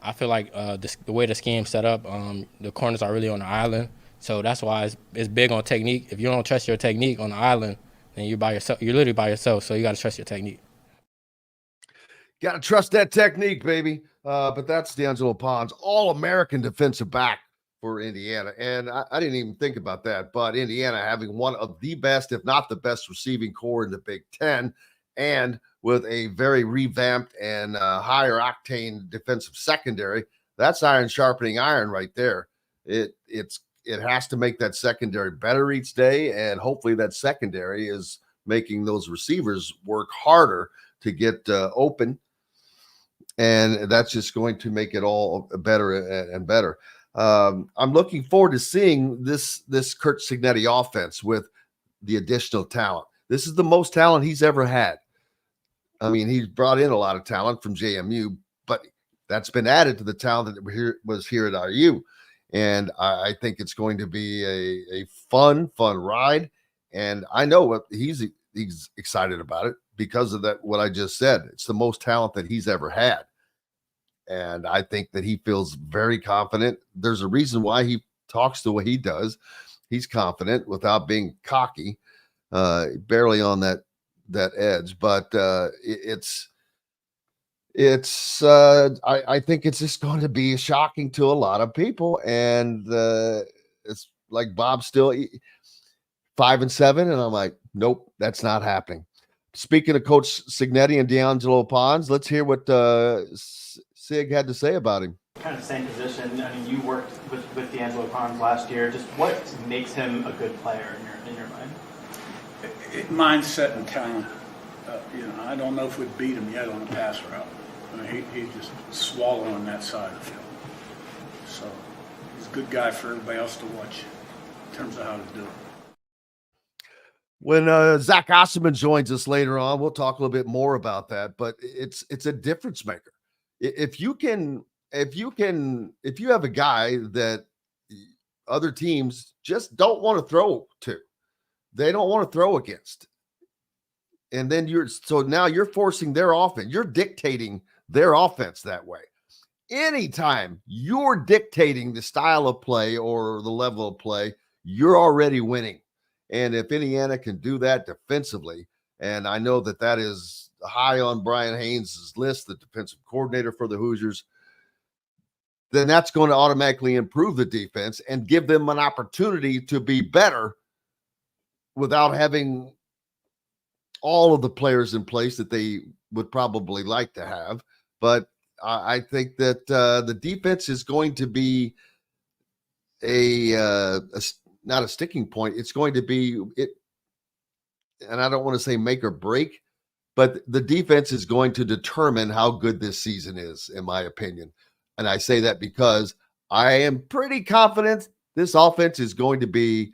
I: I feel like the way the scheme's set up, the corners are really on the island. So that's why it's big on technique. If you don't trust your technique on the island, then you're by yourself. You're literally by yourself. So you got to trust your technique.
F: Got to trust that technique, baby. But that's D'Angelo Pons, All-American defensive back for Indiana. And I didn't even think about that. But Indiana having one of the best, if not the best, receiving core in the Big Ten, and with a very revamped and higher octane defensive secondary, that's iron sharpening iron right there. It has to make that secondary better each day, and hopefully that secondary is making those receivers work harder to get open, and that's just going to make it all better and better. I'm looking forward to seeing this Curt Cignetti offense with the additional talent. This is the most talent he's ever had. I mean, he's brought in a lot of talent from JMU, but that's been added to the talent that was here at RU. And I think it's going to be a fun ride. And I know what he's excited about it because of that, what I just said. It's the most talent that he's ever had. And I think that he feels very confident. There's a reason why he talks the way he does. He's confident without being cocky, barely on that edge. But I think it's just going to be shocking to a lot of people. And it's like Bob still 5-7. And I'm like, nope, that's not happening. Speaking of Coach Cignetti and D'Angelo Pons, let's hear what Sig had to say about him.
L: Kind of the same position. I mean, you worked with D'Angelo Pons last year. Just what makes him a good player in your mind?
E: Mindset and talent. I don't know if we'd beat him yet on the pass route. I mean, he's just swallowing on that side of the field. So he's a good guy for everybody else to watch in terms of how to do it.
F: When Zac Osterman joins us later on, we'll talk a little bit more about that. But it's a difference maker. If you have a guy that other teams just don't want to throw to, they don't want to throw against, and then now you're forcing their offense. You're dictating their offense that way. Anytime you're dictating the style of play or the level of play, you're already winning. And if Indiana can do that defensively, and I know that is high on Brian Haynes' list, the defensive coordinator for the Hoosiers, then that's going to automatically improve the defense and give them an opportunity to be better without having all of the players in place that they would probably like to have. But I think that the defense is going to be not a sticking point. It's going to be it. And I don't want to say make or break, but the defense is going to determine how good this season is, in my opinion. And I say that because I am pretty confident this offense is going to be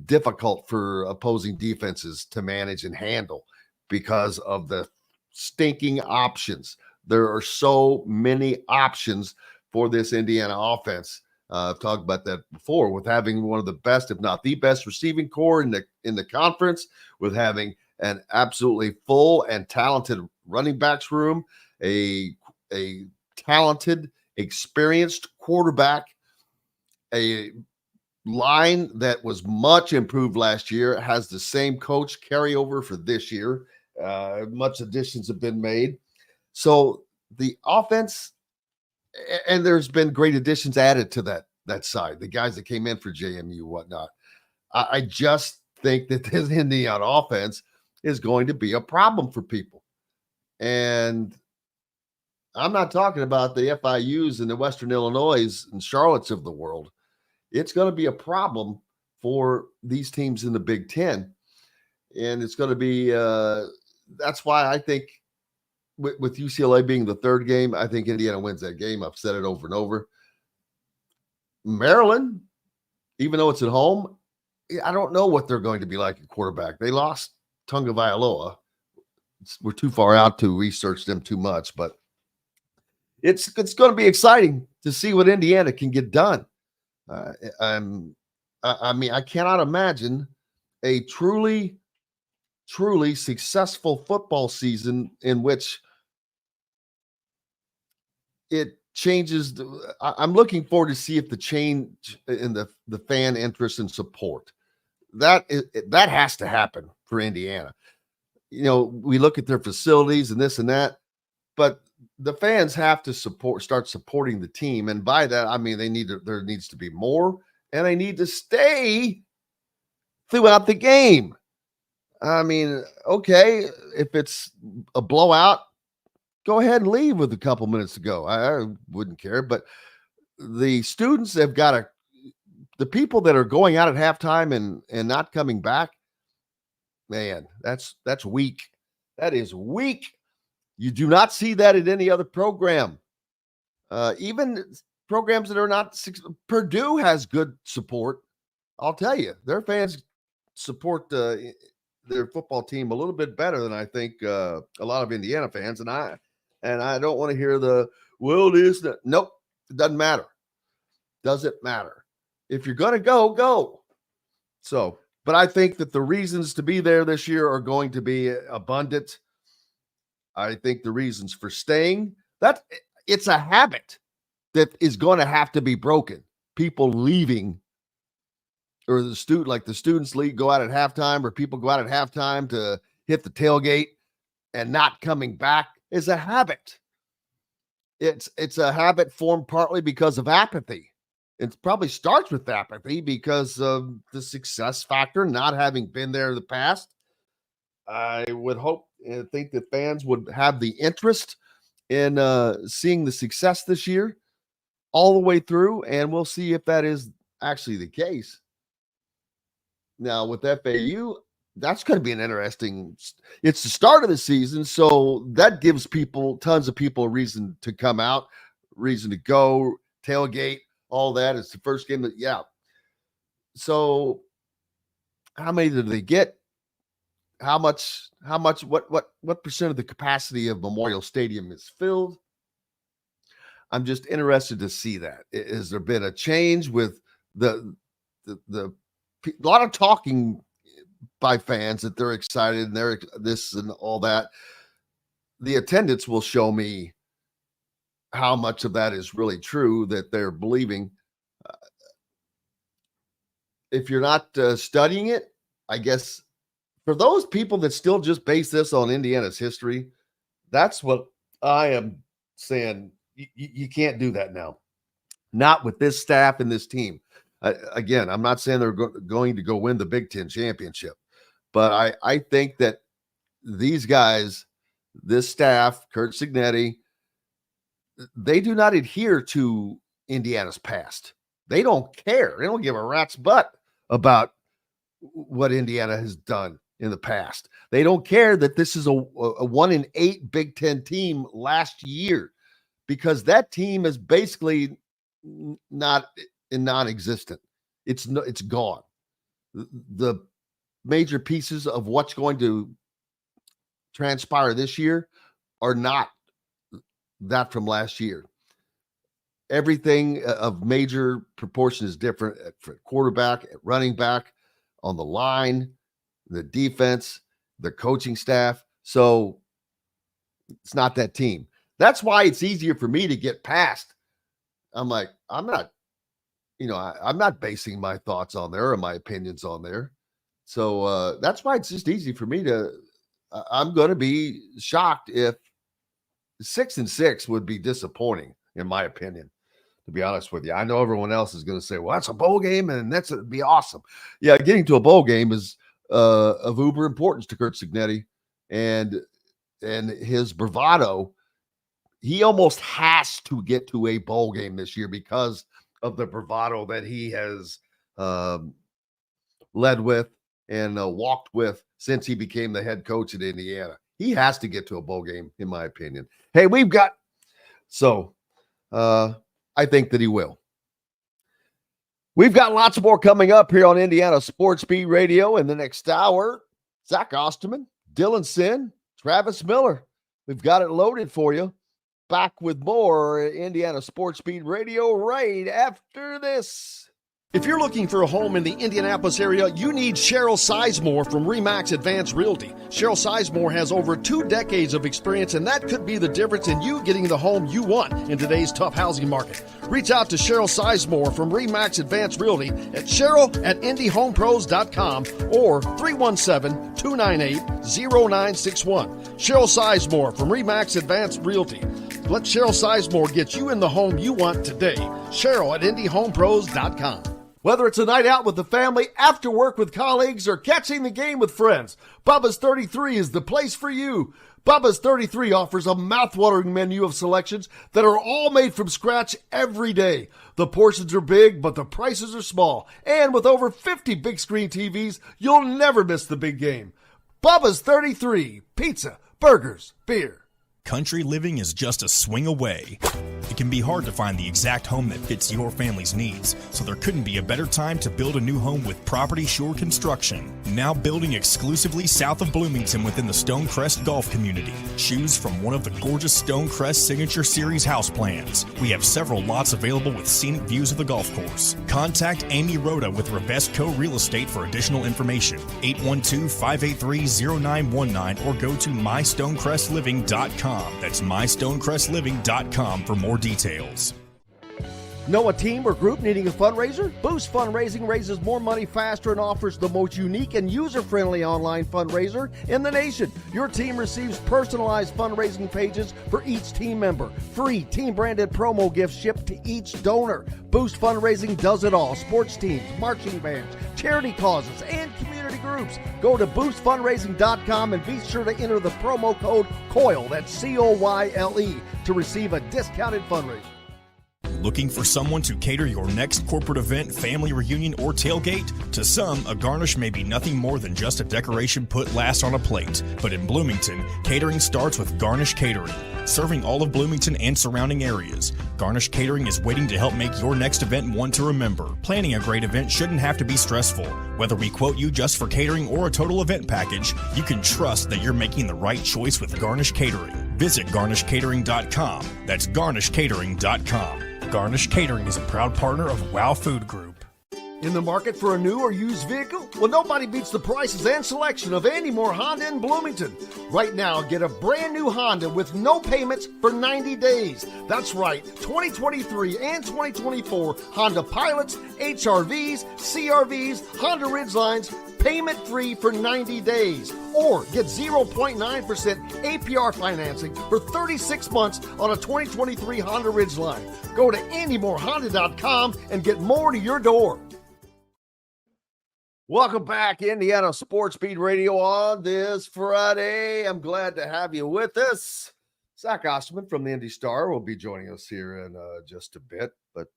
F: difficult for opposing defenses to manage and handle because of the stinking options. There are so many options for this Indiana offense. I've talked about that before, with having one of the best, if not the best, receiving core in the conference, with having an absolutely full and talented running backs room, a talented, experienced quarterback, a line that was much improved last year, has the same coach carryover for this year. Much additions have been made. So the offense, and there's been great additions added to that side, the guys that came in for JMU, whatnot. I just think that this Indiana offense is going to be a problem for people. And I'm not talking about the FIUs and the Western Illinois and Charlottes of the world. It's going to be a problem for these teams in the Big Ten. And it's going to be that's why I think with UCLA being the third game, I think Indiana wins that game. I've said it over and over. Maryland, even though it's at home, I don't know what they're going to be like at quarterback. They lost Tunga Vailoa. We're too far out to research them too much, but it's going to be exciting to see what Indiana can get done. I mean, I cannot imagine a truly successful football season in which it changes. I'm looking forward to see if the change in the fan interest and support that has to happen for Indiana. You know, we look at their facilities and this and that, but the fans have to start supporting the team. And by that, I mean, there needs to be more, and they need to stay throughout the game. I mean, okay, if it's a blowout, go ahead and leave with a couple minutes to go. I wouldn't care, but the students have got to, the people that are going out at halftime and not coming back, man, that's weak. That is weak. You do not see that at any other program. Even programs that are not, Purdue has good support. I'll tell you, their fans support their football team a little bit better than I think a lot of Indiana fans. And I don't want to hear nope, it doesn't matter. Doesn't matter. If you're going to go. So, but I think that the reasons to be there this year are going to be abundant. I think the reasons for staying, that it's a habit that is going to have to be broken. People leaving, or the students leave, go out at halftime, or people go out at halftime to hit the tailgate and not coming back is a habit. It's a habit formed partly because of apathy. It probably starts with apathy because of the success factor, not having been there in the past. I would hope and think that fans would have the interest in seeing the success this year all the way through, and we'll see if that is actually the case. Now, with FAU, that's going to be an interesting, it's the start of the season, so that gives tons of people a reason to come out, reason to go, tailgate, all that. It's the first game So how many did they get? How much, what percent of the capacity of Memorial Stadium is filled? I'm just interested to see that. Has there been a change with a lot of talking by fans that they're excited and they're this and all that? The attendance will show me how much of that is really true that they're believing. If you're not studying it, I guess for those people that still just base this on Indiana's history, that's what I am saying. You can't do that now. Not with this staff and this team. Again, I'm not saying they're going to go win the Big Ten championship, but I think that these guys, this staff, Kurt Cignetti, they do not adhere to Indiana's past. They don't care. They don't give a rat's butt about what Indiana has done in the past. They don't care that this is a 1-8 Big Ten team last year, because that team is basically non-existent. It's gone. The major pieces of what's going to transpire this year are not that from last year. Everything of major proportion is different at quarterback, at running back, on the line, the defense, the coaching staff. So it's not that team. That's why it's easier for me to get past. I'm like, I'm not basing my thoughts on there or my opinions on there. So that's why it's just easy for me to, I'm going to be shocked if 6-6 would be disappointing, in my opinion, to be honest with you. I know everyone else is going to say, well, that's a bowl game and it'd be awesome. Yeah, getting to a bowl game is of uber importance to Kurt Cignetti and his bravado. He almost has to get to a bowl game this year because of the bravado that he has led with and walked with since he became the head coach at Indiana. He has to get to a bowl game, in my opinion. Hey, I think that he will. We've got lots more coming up here on Indiana Sports Beat Radio in the next hour. Zac Osterman, Dylan Sinn, Travis Miller. We've got it loaded for you. back with more Indiana Sports Speed Radio right after this.
C: If you're looking for a home in the Indianapolis area, you need Cheryl Sizemore from RE/MAX Advanced Realty. Cheryl Sizemore has over 2 decades of experience, and that could be the difference in you getting the home you want in today's tough housing market. Reach out to Cheryl Sizemore from RE/MAX Advanced Realty at cheryl@indyhomepros.com or 317-298-0961. Cheryl Sizemore from RE/MAX Advanced Realty. Let Cheryl Sizemore get you in the home you want today. Cheryl@indyhomepros.com. Whether it's a night out with the family, after work with colleagues, or catching the game with friends, Bubba's 33 is the place for you. Bubba's 33 offers a mouthwatering menu of selections that are all made from scratch every day. The portions are big, but the prices are small. And with over 50 big screen TVs, you'll never miss the big game. Bubba's 33. Pizza, burgers, beer.
A: Country living is just a swing away. It can be hard to find the exact home that fits your family's needs, so there couldn't be a better time to build a new home with Property Shore Construction. Now building exclusively south of Bloomington within the Stonecrest Golf community. Choose from one of the gorgeous Stonecrest Signature Series house plans. We have several lots available with scenic views of the golf course. Contact Amy Rhoda with Revesco Real Estate for additional information. 812-583-0919 or go to mystonecrestliving.com. That's mystonecrestliving.com for more details.
C: Know a team or group needing a fundraiser? Boost Fundraising raises more money faster and offers the most unique and user-friendly online fundraiser in the nation. Your team receives personalized fundraising pages for each team member. Free team-branded promo gifts shipped to each donor. Boost Fundraising does it all. Sports teams, marching bands, charity causes, and community groups. Go to boostfundraising.com and be sure to enter the promo code COYLE, that's COYLE, to receive a discounted fundraiser.
A: Looking for someone to cater your next corporate event, family reunion, or tailgate? To some, a garnish may be nothing more than just a decoration put last on a plate. But in Bloomington, catering starts with Garnish Catering. Serving all of Bloomington and surrounding areas, Garnish Catering is waiting to help make your next event one to remember. Planning a great event shouldn't have to be stressful. Whether we quote you just for catering or a total event package, you can trust that you're making the right choice with Garnish Catering. Visit garnishcatering.com. That's garnishcatering.com. Garnish Catering is a proud partner of WOW Food Group.
C: In the market for a new or used vehicle? Well, nobody beats the prices and selection of Andy Moore Honda in Bloomington. Right now, get a brand new Honda with no payments for 90 days. That's right, 2023 and 2024 Honda Pilots, HRVs, CRVs, Honda Ridgelines, payment-free for 90 days. Or get 0.9% APR financing for 36 months on a 2023 Honda Ridgeline. Go to AndyMooreHonda.com and get more to your door.
F: Welcome back, Indiana Sports Speed Radio on this Friday. I'm glad to have you with us. Zac Osterman from the Indy Star will be joining us here in just a bit. But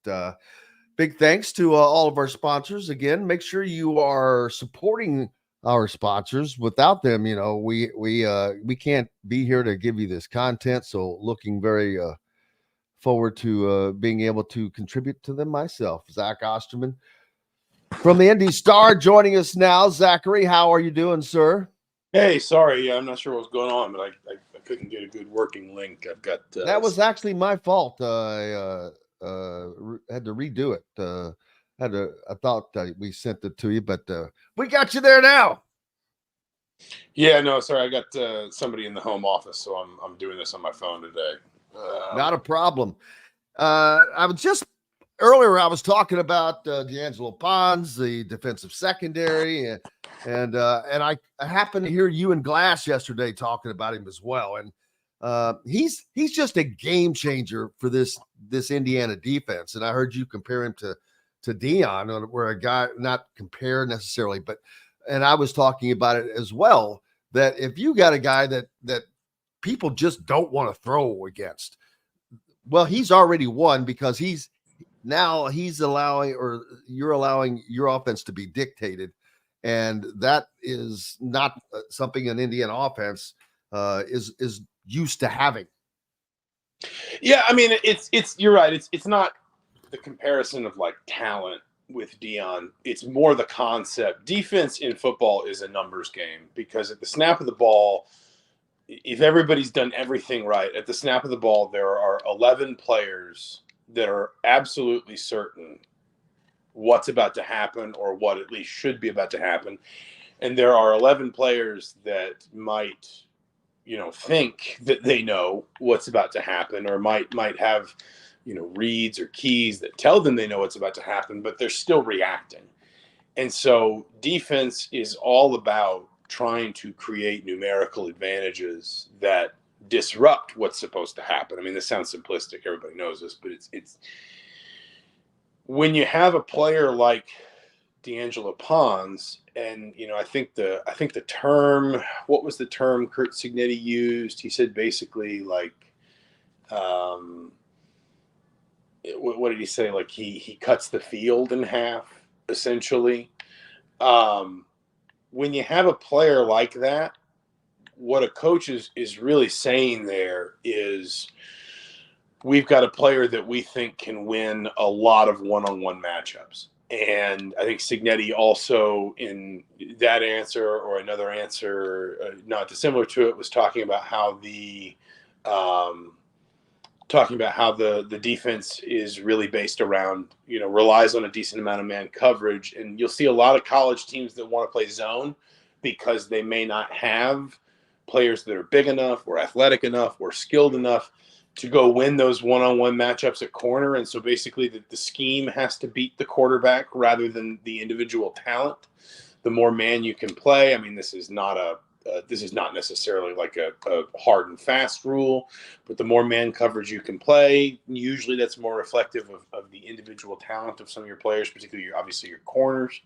F: big thanks to all of our sponsors. Again, make sure you are supporting our sponsors. Without them, you know, we can't be here to give you this content. So looking very forward to being able to contribute to them myself. Zac Osterman from the Indy Star joining us now. Zachary, how are you doing, sir?
M: Hey, sorry, I'm not sure what's going on, but I couldn't get a good working link. I've got
F: that was actually my fault. I had to redo it. I thought we sent it to you, but we got you there now.
M: Yeah, no, sorry, I got somebody in the home office, so I'm doing this on my phone today.
F: Not a problem. I was just earlier. I was talking about D'Angelo Pons, the defensive secondary, and I happened to hear you and Glass yesterday talking about him as well. And he's just a game changer for this Indiana defense. And I heard you compare him to Dion, where a guy, not compare necessarily, but and I was talking about it as well, that if you got a guy that people just don't want to throw against, well, he's already won because he's allowing, or you're allowing your offense to be dictated. And that is not something an Indiana offense is used to having.
M: Yeah, I mean, it's you're right. It's not the comparison of like talent with Dion. It's more the concept. Defense in football is a numbers game because at the snap of the ball, if everybody's done everything right at the snap of the ball, there are 11 players that are absolutely certain what's about to happen, or what at least should be about to happen. And there are 11 players that might, think that they know what's about to happen, or might have, reads or keys that tell them they know what's about to happen, but they're still reacting. And so defense is all about trying to create numerical advantages that disrupt what's supposed to happen. I mean, this sounds simplistic. Everybody knows this, but it's when you have a player like D'Angelo Pons, and I think the term, what was the term Curt Cignetti used? He said basically like, what did he say? Like he cuts the field in half, essentially. When you have a player like that, what a coach is really saying there is, we've got a player that we think can win a lot of one-on-one matchups. And I think Cignetti also, in that answer or another answer not dissimilar to it, was talking about how the defense is really based around, relies on a decent amount of man coverage. And you'll see a lot of college teams that want to play zone because they may not have players that are big enough or athletic enough or skilled enough to go win those one-on-one matchups at corner. And so basically the scheme has to beat the quarterback rather than the individual talent. The more man you can play, I mean, this is not necessarily like a hard and fast rule, but the more man coverage you can play, usually that's more reflective of the individual talent of some of your players, particularly obviously your corners.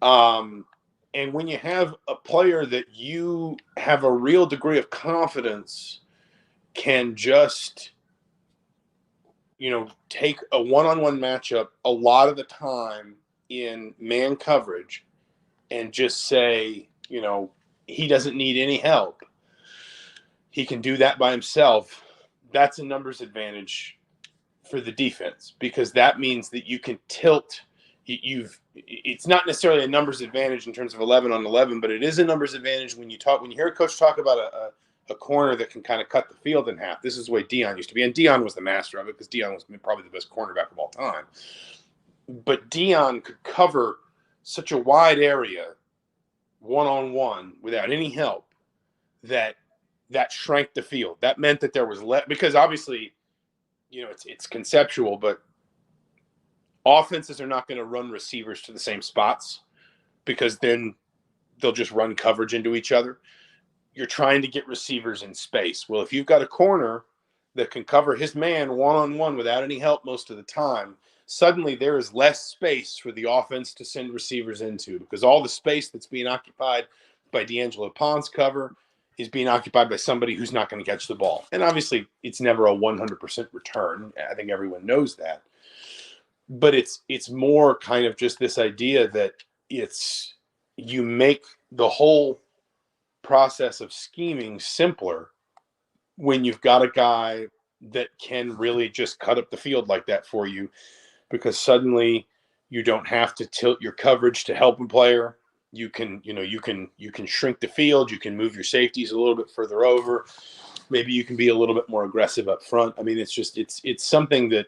M: And when you have a player that you have a real degree of confidence can just, take a one-on-one matchup a lot of the time in man coverage and just say, he doesn't need any help, he can do that by himself. That's a numbers advantage for the defense, because that means that you can tilt. It's not necessarily a numbers advantage in terms of 11 on 11, but it is a numbers advantage when you hear a coach talk about a corner that can kind of cut the field in half. This is the way Deion used to be, and Deion was the master of it because Deion was probably the best cornerback of all time. But Deion could cover such a wide area one-on-one without any help that shrank the field. That meant that there was less, because obviously, it's conceptual, but offenses are not going to run receivers to the same spots because then they'll just run coverage into each other. You're trying to get receivers in space. Well, if you've got a corner that can cover his man one-on-one without any help most of the time, suddenly there is less space for the offense to send receivers into, because all the space that's being occupied by D'Angelo Pons' cover is being occupied by somebody who's not going to catch the ball. And obviously, it's never a 100% return. I think everyone knows that. But it's more kind of just this idea that you make the whole process of scheming simpler when you've got a guy that can really just cut up the field like that for you, because suddenly you don't have to tilt your coverage to help a player. You can shrink the field. You can move your safeties a little bit further over. Maybe you can be a little bit more aggressive up front. I mean, it's something that,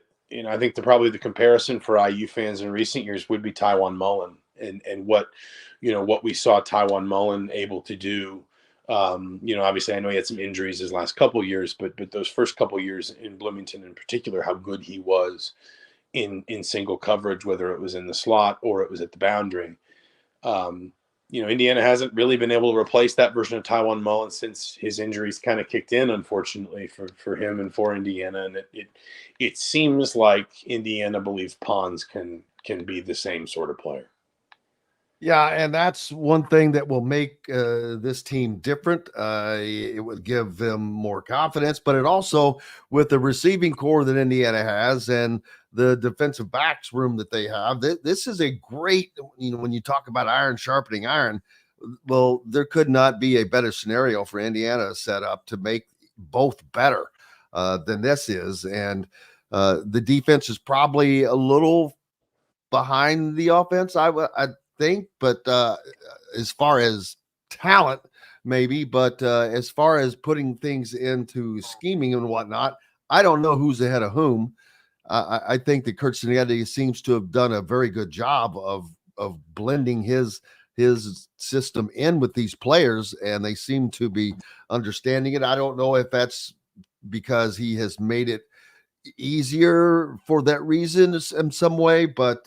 M: I think probably the comparison for IU fans in recent years would be Tywone Mullen and what we saw Tywone Mullen able to do. Obviously I know he had some injuries his last couple of years, but those first couple of years in Bloomington in particular, how good he was in single coverage, whether it was in the slot or it was at the boundary. Indiana hasn't really been able to replace that version of Tywone Mullen since his injuries kind of kicked in, unfortunately for him and for Indiana. And it seems like Indiana believes Pons can be the same sort of player.
F: Yeah, and that's one thing that will make this team different. It would give them more confidence, but it also, with the receiving core that Indiana has and the defensive backs room that they have, this is a great, when you talk about iron sharpening iron, well, there could not be a better scenario for Indiana to set up to make both better than this is. And the defense is probably a little behind the offense, I think, but as far as talent, maybe. But as far as putting things into scheming and whatnot, I don't know who's ahead of whom. I think that Kurt Cinetti seems to have done a very good job of blending his system in with these players, and they seem to be understanding it. I don't know if that's because he has made it easier for that reason in some way, but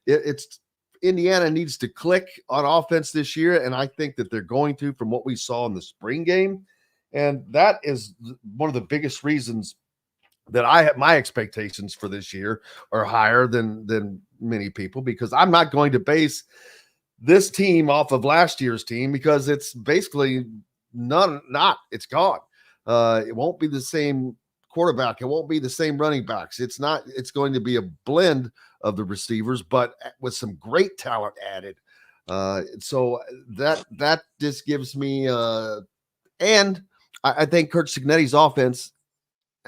F: it's Indiana needs to click on offense this year, and I think that they're going to, from what we saw in the spring game. And that is one of the biggest reasons that I have my expectations for this year are higher than many people, because I'm not going to base this team off of last year's team, because it's basically it's gone. It won't be the same quarterback. It won't be the same running backs. It's going to be a blend of the receivers, but with some great talent added. So that just gives me, and I think Kurt Cignetti's offense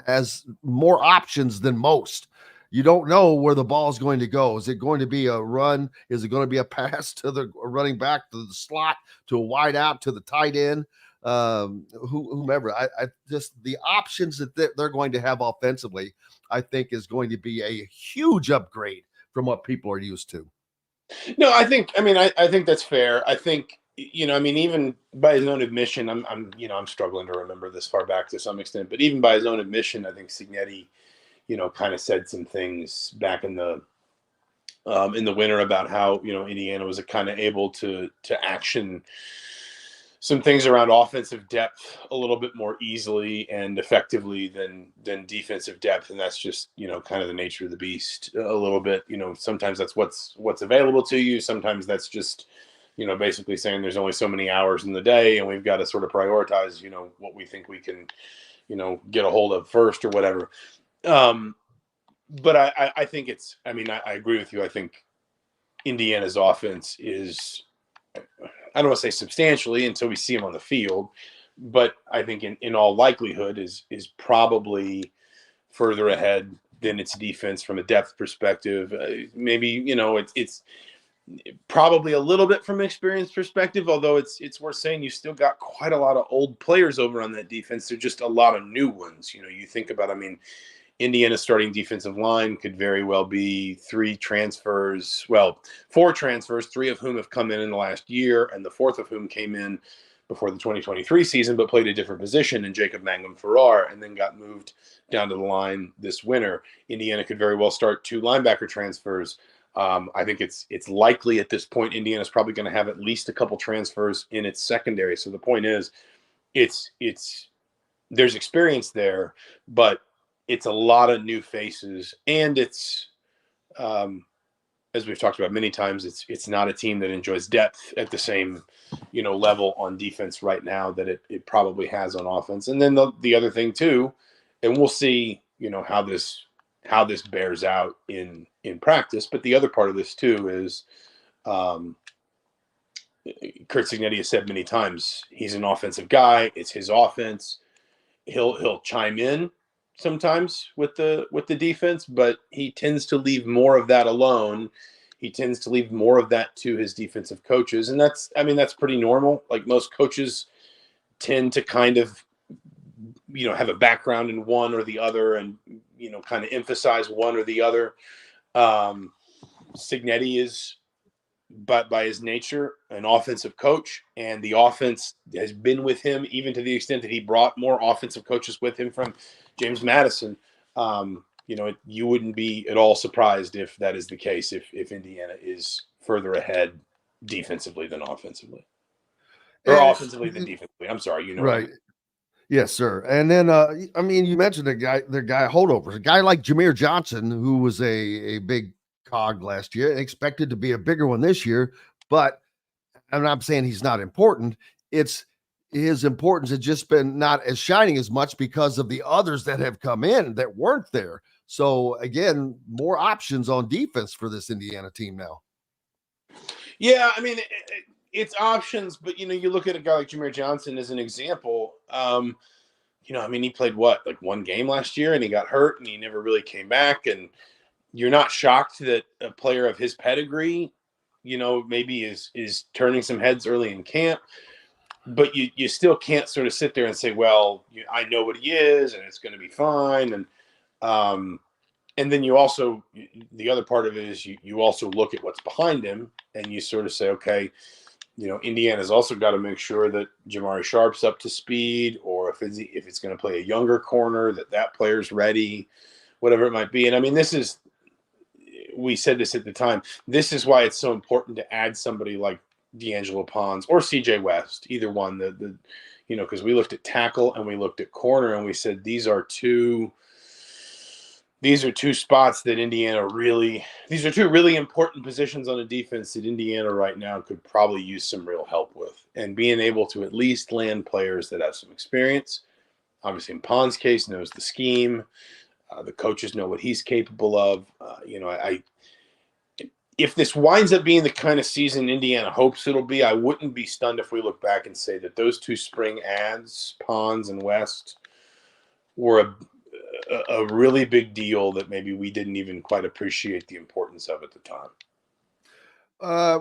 F: has more options than most. You don't know where the ball is going to go. Is it going to be a run? Is it going to be a pass to the running back, to the slot, to a wide out, to the tight end, whomever? I just, the options that they're going to have offensively, I think is going to be a huge upgrade from what people are used to.
M: No, I think that's fair. I think, even by his own admission, I'm struggling to remember this far back to some extent, but even by his own admission, I think Cignetti, kind of said some things back in the winter about how, Indiana was kind of able to action some things around offensive depth a little bit more easily and effectively than defensive depth. And that's just, kind of the nature of the beast a little bit. Sometimes that's what's available to you. Sometimes that's just, basically saying there's only so many hours in the day and we've got to sort of prioritize, what we think we can, get a hold of first or whatever. But I think I agree with you. I think Indiana's offense is, I don't want to say substantially until we see him on the field, but I think in all likelihood is probably further ahead than its defense from a depth perspective. Maybe, it's probably a little bit from an experience perspective, although it's worth saying you still got quite a lot of old players over on that defense. There's just a lot of new ones. You think about, Indiana's starting defensive line could very well be 4 transfers, 3 of whom have come in the last year, and the 4th of whom came in before the 2023 season, but played a different position in Jacob Mangum-Farrar, and then got moved down to the line this winter. Indiana could very well start 2 linebacker transfers. I think it's likely at this point Indiana's probably going to have at least a couple transfers in its secondary. So the point is, there's experience there, but it's a lot of new faces, and it's, as we've talked about many times, it's not a team that enjoys depth at the same, level on defense right now that it probably has on offense. And then the other thing too, and we'll see, how this bears out in practice. But the other part of this too is, Kurt Cignetti has said many times, he's an offensive guy. It's his offense. He'll chime in sometimes with the defense, but he tends to leave more of that alone. He tends to leave more of that to his defensive coaches. And that's pretty normal. Like, most coaches tend to kind of, have a background in one or the other and, kind of emphasize one or the other. Cignetti is, but by his nature, an offensive coach, and the offense has been with him, even to the extent that he brought more offensive coaches with him from James Madison. You wouldn't be at all surprised if that is the case, if Indiana is further ahead defensively than offensively, or offensively than defensively. I'm sorry,
F: right. Yes, sir. And then, you mentioned their guy holdovers, a guy like Jameer Johnson, who was a big cog last year, expected to be a bigger one this year, but I'm not saying he's not important. It's his importance has just been not as shining as much because of the others that have come in that weren't there. So again, more options on defense for this Indiana team now.
M: Yeah, it's options, but you look at a guy like Jameer Johnson as an example. He played like 1 game last year, and he got hurt, and he never really came back. And you're not shocked that a player of his pedigree, maybe is turning some heads early in camp. but you still can't sort of sit there and say, well, I know what he is and it's going to be fine. And then you also, the other part of it is you also look at what's behind him and you sort of say, okay, Indiana's also got to make sure that Jamari Sharp's up to speed, or if it's going to play a younger corner, that player's ready, whatever it might be. And I mean, we said this at the time, this is why it's so important to add somebody like D'Angelo Pons or CJ West, either one, because we looked at tackle and we looked at corner and we said, these are two spots that these are two really important positions on a defense that Indiana right now could probably use some real help with, and being able to at least land players that have some experience. Obviously in Pons' case, knows the scheme. The coaches know what he's capable of. If this winds up being the kind of season Indiana hopes it'll be, I wouldn't be stunned if we look back and say that those two spring adds, Pons and West, were a really big deal that maybe we didn't even quite appreciate the importance of at the time.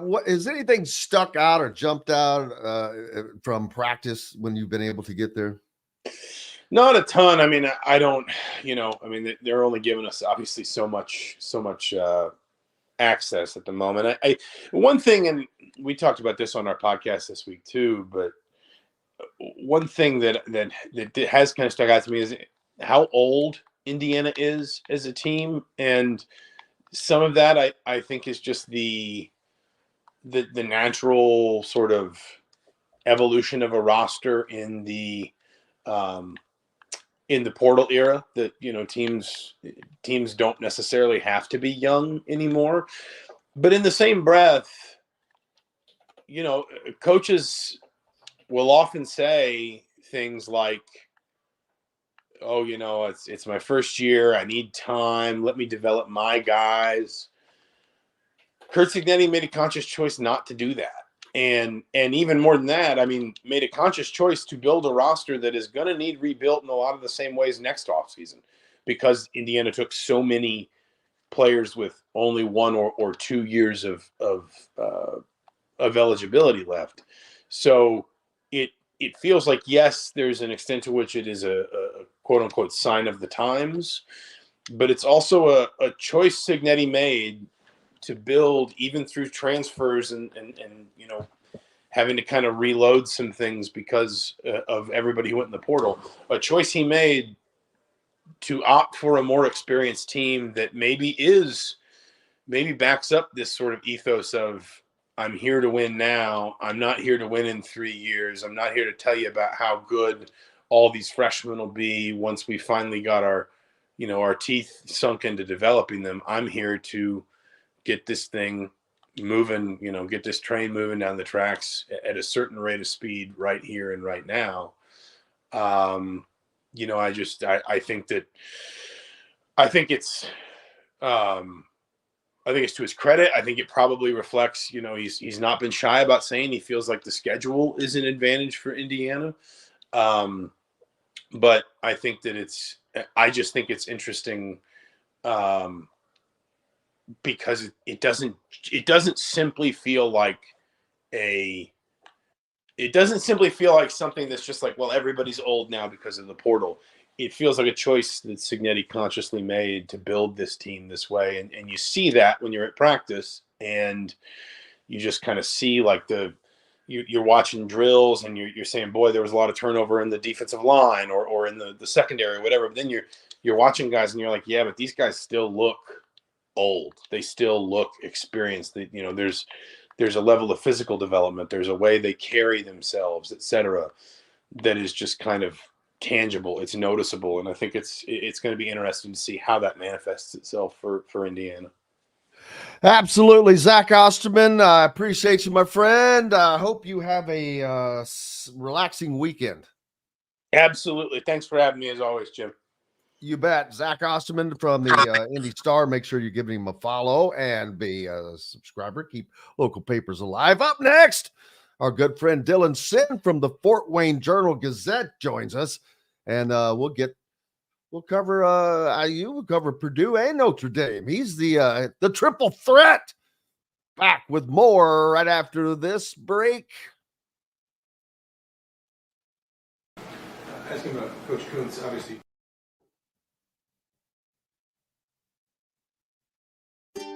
F: What is anything stuck out or jumped out from practice when you've been able to get there?
M: Not a ton. I mean, they're only giving us obviously so much access at the moment. One thing, and we talked about this on our podcast this week too, but one thing that has kind of stuck out to me is how old Indiana is as a team, and some of that I think is just the natural sort of evolution of a roster in the portal era, that teams don't necessarily have to be young anymore. But in the same breath, coaches will often say things like, oh, it's my first year, I need time, let me develop my guys. Curt Cignetti made a conscious choice not to do that. And even more than that, I mean, made a conscious choice to build a roster that is going to need rebuilt in a lot of the same ways next offseason, because Indiana took so many players with only 1 or 2 years of eligibility left. So it feels like, yes, there's an extent to which it is a quote unquote sign of the times, but it's also a choice Cignetti made to build even through transfers and having to kind of reload some things because of everybody who went in the portal. A choice he made to opt for a more experienced team that maybe backs up this sort of ethos of, I'm here to win now. I'm not here to win in 3 years. I'm not here to tell you about how good all these freshmen will be once we finally got our teeth sunk into developing them. I'm here to get this thing moving, get this train moving down the tracks at a certain rate of speed right here and right now. I think it's to his credit. I think it probably reflects, he's not been shy about saying he feels like the schedule is an advantage for Indiana. But I think that I just think it's interesting because it doesn't simply feel like something that's just like, well, everybody's old now because of the portal. It feels like a choice that Cignetti consciously made to build this team this way. And you see that when you're at practice, and you just kind of see like you're watching drills and you're saying, boy, there was a lot of turnover in the defensive line or in the secondary or whatever. But then you're watching guys and you're like, yeah, but these guys still look old. They still look experienced. There's a level of physical development. There's a way they carry themselves, et cetera, that is just kind of tangible. It's noticeable. And I think it's going to be interesting to see how that manifests itself for Indiana.
F: Absolutely. Zac Osterman, I appreciate you, my friend. I hope you have a relaxing weekend.
M: Absolutely. Thanks for having me as always, Jim.
F: You bet. Zac Osterman from the Indy Star. Make sure you're giving him a follow and be a subscriber. Keep local papers alive. Up next, our good friend Dylan Sinn from the Fort Wayne Journal-Gazette joins us, and we'll cover IU, we'll cover Purdue and Notre Dame. He's the triple threat. Back with more right after this break.
N: asking about Coach Kuntz, obviously.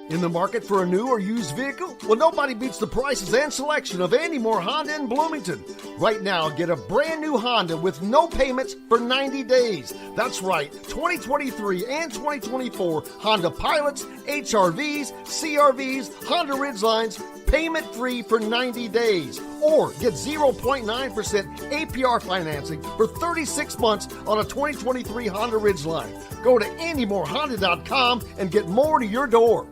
C: In the market for a new or used vehicle? Well, nobody beats the prices and selection of Andy Moore Honda in Bloomington. Right now, get a brand new Honda with no payments for 90 days. That's right, 2023 and 2024 Honda Pilots, HRVs, CRVs, Honda Ridgelines, payment-free for 90 days. Or get 0.9% APR financing for 36 months on a 2023 Honda Ridgeline. Go to AndyMooreHonda.com and get more to your door.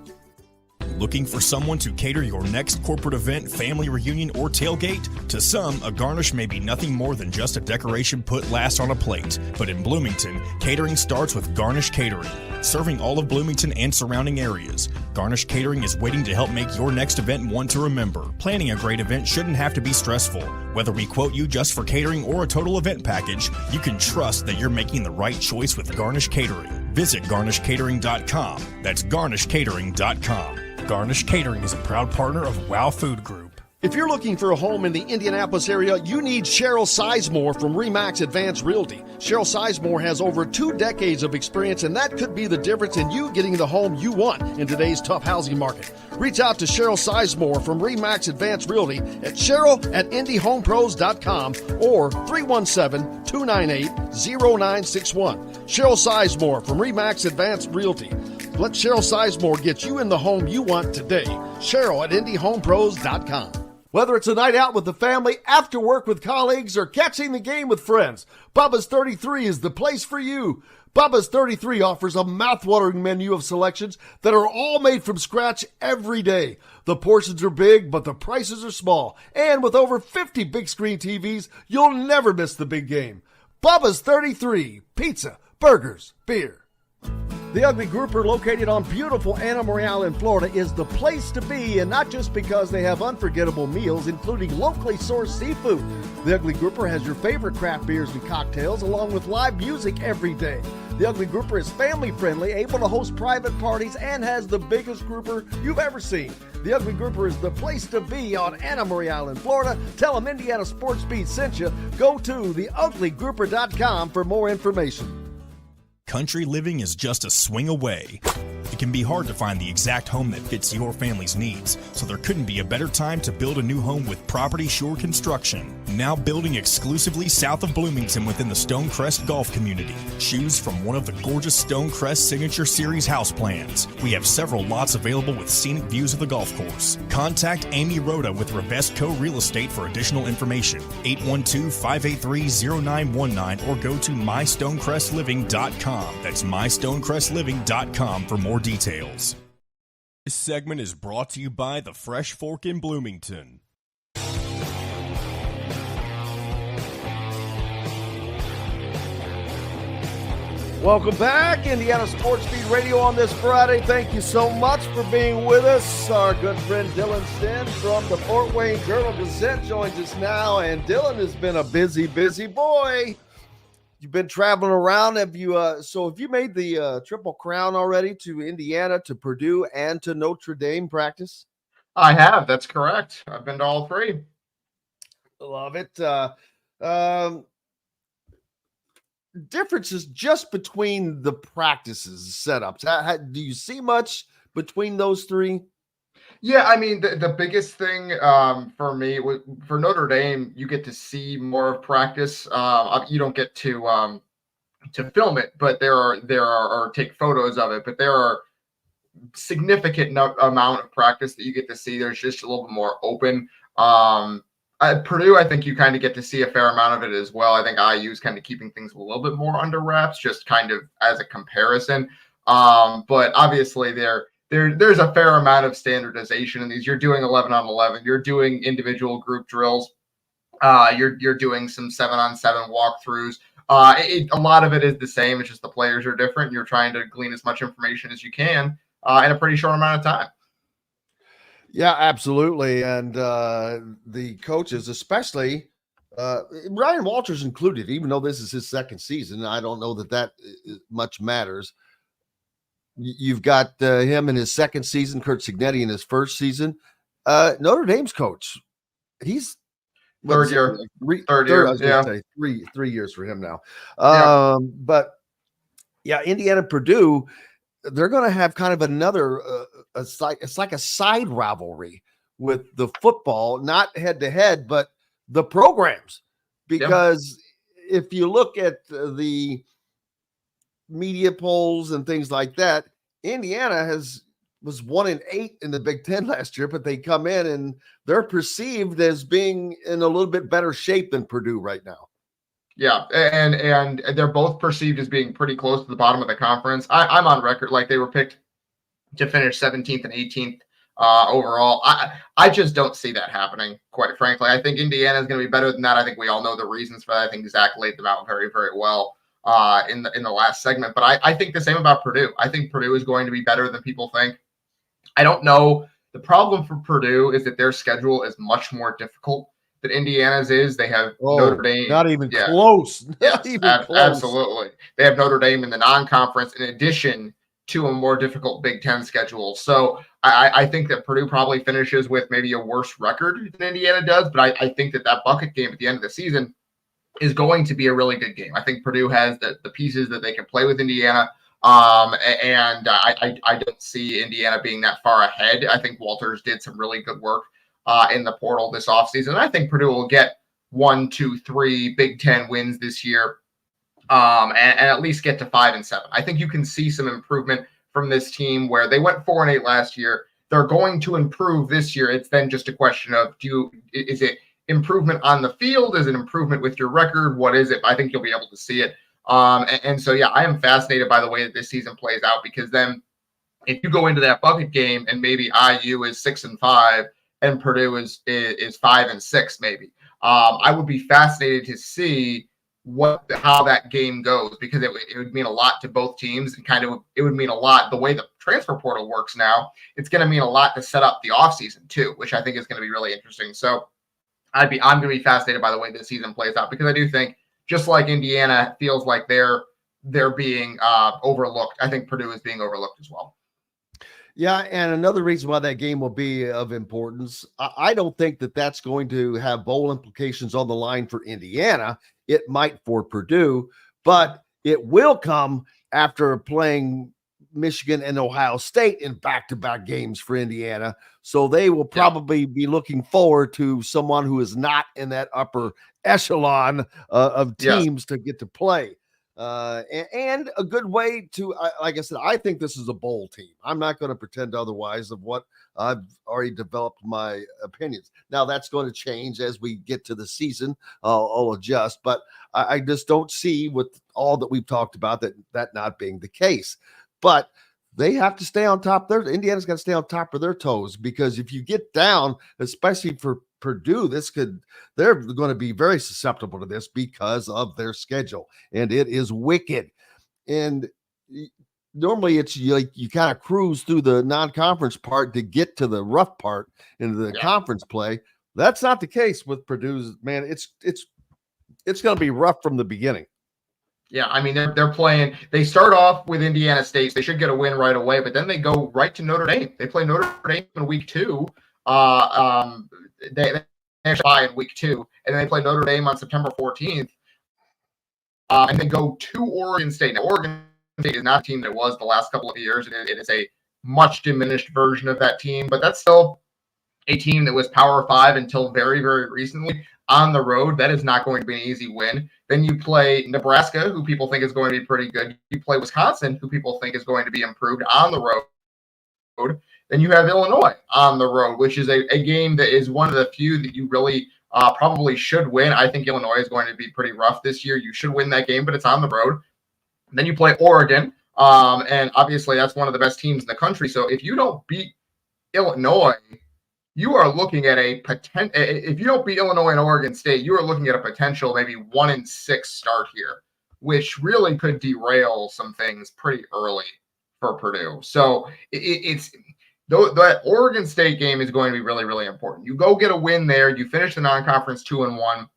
A: Looking for someone to cater your next corporate event, family reunion, or tailgate? To some, a garnish may be nothing more than just a decoration put last on a plate. But in Bloomington, catering starts with Garnish Catering. Serving all of Bloomington and surrounding areas, Garnish Catering is waiting to help make your next event one to remember. Planning a great event shouldn't have to be stressful. Whether we quote you just for catering or a total event package, you can trust that you're making the right choice with Garnish Catering. Visit garnishcatering.com. That's garnishcatering.com. Garnish Catering is a proud partner of WOW Food Group.
C: If you're looking for a home in the Indianapolis area, you need Cheryl Sizemore from RE/MAX Advanced Realty. Cheryl Sizemore has over 2 decades of experience, and that could be the difference in you getting the home you want in today's tough housing market. Reach out to Cheryl Sizemore from RE/MAX Advanced Realty at cheryl@indyhomepros.com or 317-298-0961. Cheryl Sizemore from RE/MAX Advanced Realty. Let Cheryl Sizemore get you in the home you want today. Cheryl@indyhomepros.com. Whether it's a night out with the family, after work with colleagues, or catching the game with friends, Bubba's 33 is the place for you. Bubba's 33 offers a mouth-watering menu of selections that are all made from scratch every day. The portions are big, but the prices are small. And with over 50 big-screen TVs, you'll never miss the big game. Bubba's 33, pizza, burgers, beer. The Ugly Grouper, located on beautiful Anna Marie Island, Florida, is the place to be, and not just because they have unforgettable meals, including locally sourced seafood. The Ugly Grouper has your favorite craft beers and cocktails, along with live music every day. The Ugly Grouper is family-friendly, able to host private parties, and has the biggest grouper you've ever seen. The Ugly Grouper is the place to be on Anna Marie Island, Florida. Tell them Indiana Sports Beat sent you. Go to theuglygrouper.com for more information.
A: Country living is just a swing away. It can be hard to find the exact home that fits your family's needs, so there couldn't be a better time to build a new home with Property Shore Construction. Now building exclusively south of Bloomington within the Stonecrest Golf community. Choose from one of the gorgeous Stonecrest Signature Series house plans. We have several lots available with scenic views of the golf course. Contact Amy Rhoda with Revesco Real Estate for additional information. 812-583-0919 or go to mystonecrestliving.com. That's mystonecrestliving.com for more details.
O: This segment is brought to you by the Fresh Fork in Bloomington.
C: Welcome back, Indiana Sports Beat Radio on this Friday. Thank you so much for being with us. Our good friend Dylan Sinn from the Fort Wayne Journal-Gazette joins us now, and Dylan has been a busy boy. You've been traveling around. Have you made the Triple Crown already to Indiana, to Purdue, and to Notre Dame practice?
P: I have. That's correct. I've been to all three.
C: Love it. Differences just between the practices, setups. Do you see much between those three?
P: Yeah, I mean, the biggest thing for me, for Notre Dame, you get to see more of practice. You don't get to film it, but there are or take photos of it. But there are significant amount of practice that you get to see. There's just a little bit more open. At Purdue, I think you kind of get to see a fair amount of it as well. I think IU's kind of keeping things a little bit more under wraps, just kind of as a comparison. But obviously there's a fair amount of standardization in these. You're doing 11 on 11. You're doing individual group drills. You're doing some 7-on-7 walkthroughs. A lot of it is the same. It's just the players are different. You're trying to glean as much information as you can in a pretty short amount of time.
C: Yeah, absolutely. And the coaches, especially Ryan Walters included, even though this is his second season, I don't know that much matters. You've got him in his second season, Kurt Cignetti in his first season. Notre Dame's coach, he's
P: Third year.
F: Third year. I was going to say 3 years for him now. But yeah, Indiana, Purdue, they're going to have kind of another, it's like a side rivalry with the football, not head to head, but the programs. Because if you look at the media polls and things like that, Indiana was 1-8 in the Big Ten last year, but they come in and they're perceived as being in a little bit better shape than Purdue right now.
P: Yeah, and they're both perceived as being pretty close to the bottom of the conference. I'm on record like they were picked to finish 17th and 18th overall. I just don't see that happening, quite frankly. I think Indiana is going to be better than that. I think we all know the reasons for that. I think Zach laid them out very, very well in the last segment. But I think the same about Purdue. I think Purdue is going to be better than people think. I don't know. The problem for Purdue is that their schedule is much more difficult than Indiana's is. They have Notre Dame.
F: Not even close. Not even close.
P: Absolutely. They have Notre Dame in the non-conference in addition to a more difficult Big Ten schedule. So I think that Purdue probably finishes with maybe a worse record than Indiana does, but I think that bucket game at the end of the season is going to be a really good game. I think Purdue has the pieces that they can play with Indiana. And I don't see Indiana being that far ahead. I think Walters did some really good work in the portal this offseason. And I think Purdue will get 1, 2, 3 Big Ten wins this year, and at least get to 5 and 7. I think you can see some improvement from this team where they went 4 and 8 last year. They're going to improve this year. It's then just a question of is it improvement on the field? Is it improvement with your record? What is it? I think you'll be able to see it. And so, yeah, I am fascinated by the way that this season plays out, because then if you go into that bucket game and maybe IU is 6 and 5 and Purdue is 5 and 6, maybe, I would be fascinated to see how that game goes, because it would mean a lot to both teams, and it would mean a lot the way the transfer portal works now. It's going to mean a lot to set up the offseason too, which I think is going to be really interesting. So I'm going to be fascinated by the way this season plays out, because I do think, just like Indiana feels like they're being overlooked, I think Purdue is being overlooked as well.
F: Yeah, and another reason why that game will be of importance, I don't think that that's going to have bowl implications on the line for Indiana. It might for Purdue, but it will come after playing Michigan and Ohio State in back-to-back games for Indiana. So they will probably be looking forward to someone who is not in that upper echelon of teams to get to play. And a good way to, like I said, I think this is a bowl team. I'm not going to pretend otherwise of what I've already developed my opinions. Now that's going to change as we get to the season. I'll adjust, but I just don't see, with all that we've talked about, that not being the case. But they have to stay on top. Indiana's got to stay on top of their toes, because if you get down, especially for Purdue, they're going to be very susceptible to this because of their schedule, and it is wicked. And normally it's like you kind of cruise through the non-conference part to get to the rough part into the conference play. That's not the case with Purdue's. Man, it's going to be rough from the beginning.
P: Yeah, I mean, they're playing. They start off with Indiana State. So they should get a win right away, but then they go right to Notre Dame. They play Notre Dame in week 2. They bye in week 2, and then they play Notre Dame on September 14th, and then go to Oregon State. Now, Oregon State is not a team that it was the last couple of years. It is a much diminished version of that team, but that's still a team that was Power 5 until very, very recently. On the road, that is not going to be an easy win. Then you play Nebraska, who people think is going to be pretty good. You play Wisconsin, who people think is going to be improved on the road. Then you have Illinois on the road, which is a game that is one of the few that you really probably should win. I think Illinois is going to be pretty rough this year. You should win that game, but it's on the road. Then you play Oregon, and obviously that's one of the best teams in the country. So if you don't beat Illinois, you are looking at a potential. If you don't beat Illinois and Oregon State, you are looking at a potential maybe 1-6 start here, which really could derail some things pretty early for Purdue. So that Oregon State game is going to be really, really important. You go get a win there. You finish the non-conference 2-1.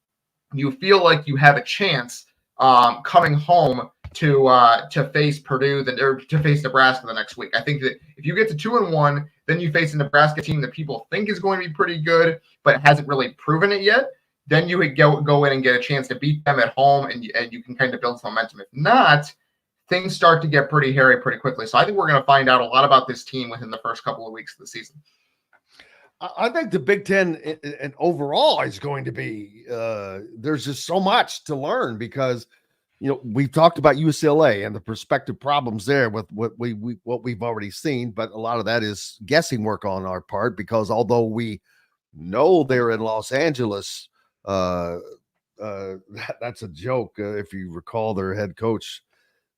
P: You feel like you have a chance coming home to face Purdue or to face Nebraska the next week. I think that if you get to 2-1, then you face a Nebraska team that people think is going to be pretty good, but hasn't really proven it yet. then you would go in and get a chance to beat them at home, and you can kind of build some momentum. If not, things start to get pretty hairy pretty quickly. So I think we're going to find out a lot about this team within the first couple of weeks of the season.
F: I think the Big Ten and overall is going to be there's just so much to learn because we've talked about UCLA and the prospective problems there with what we've already seen, but a lot of that is guessing work on our part because although we know they're in Los Angeles, that's a joke. If you recall, their head coach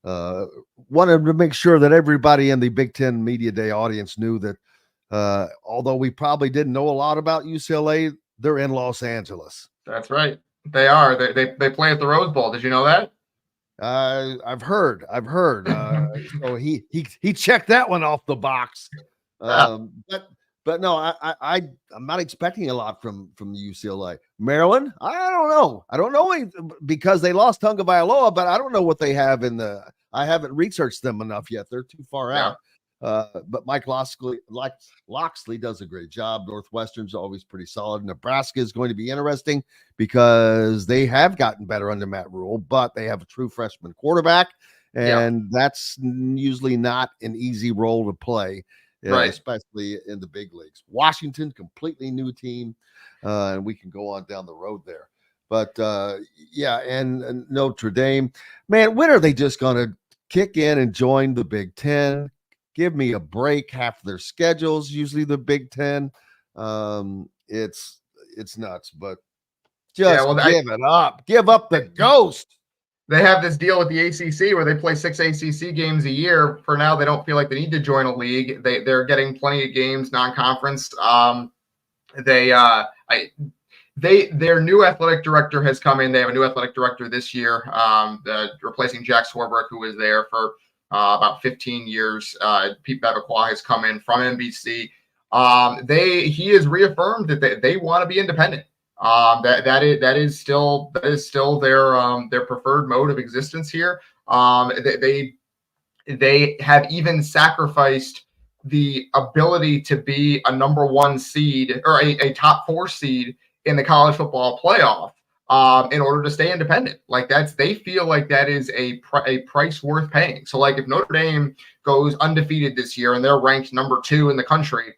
F: wanted to make sure that everybody in the Big Ten Media Day audience knew that although we probably didn't know a lot about UCLA, they're in Los Angeles.
P: That's right. They are. They play at the Rose Bowl. Did you know that?
F: I've heard. So he checked that one off the box. But no, I'm not expecting a lot from UCLA. Maryland, I don't know because they lost Tunga Vailoa, but I don't know what they have I haven't researched them enough yet. They're too far out. But Mike Loxley does a great job. Northwestern's always pretty solid. Nebraska is going to be interesting because they have gotten better under Matt Rule, but they have a true freshman quarterback, and that's usually not an easy role to play, especially in the big leagues. Washington, completely new team, and we can go on down the road there. But, and Notre Dame. Man, when are they just going to kick in and join the Big Ten? Give me a break. Half their schedules, usually the Big Ten. It's nuts, but just give it up. Give up the ghost.
P: They have this deal with the ACC where they play 6 ACC games a year. For now, they don't feel like they need to join a league. They're getting plenty of games non-conference. Their new athletic director has come in. They have a new athletic director this year, replacing Jack Swarbrick, who was there for about 15 years. Pete Bevilacqua has come in from NBC. He has reaffirmed that they want to be independent. That is still their preferred mode of existence here. They have even sacrificed the ability to be a number 1 seed or a top 4 seed in the college football playoff in order to stay independent. They feel like that is a price worth paying. So if Notre Dame goes undefeated this year and they're ranked number 2 in the country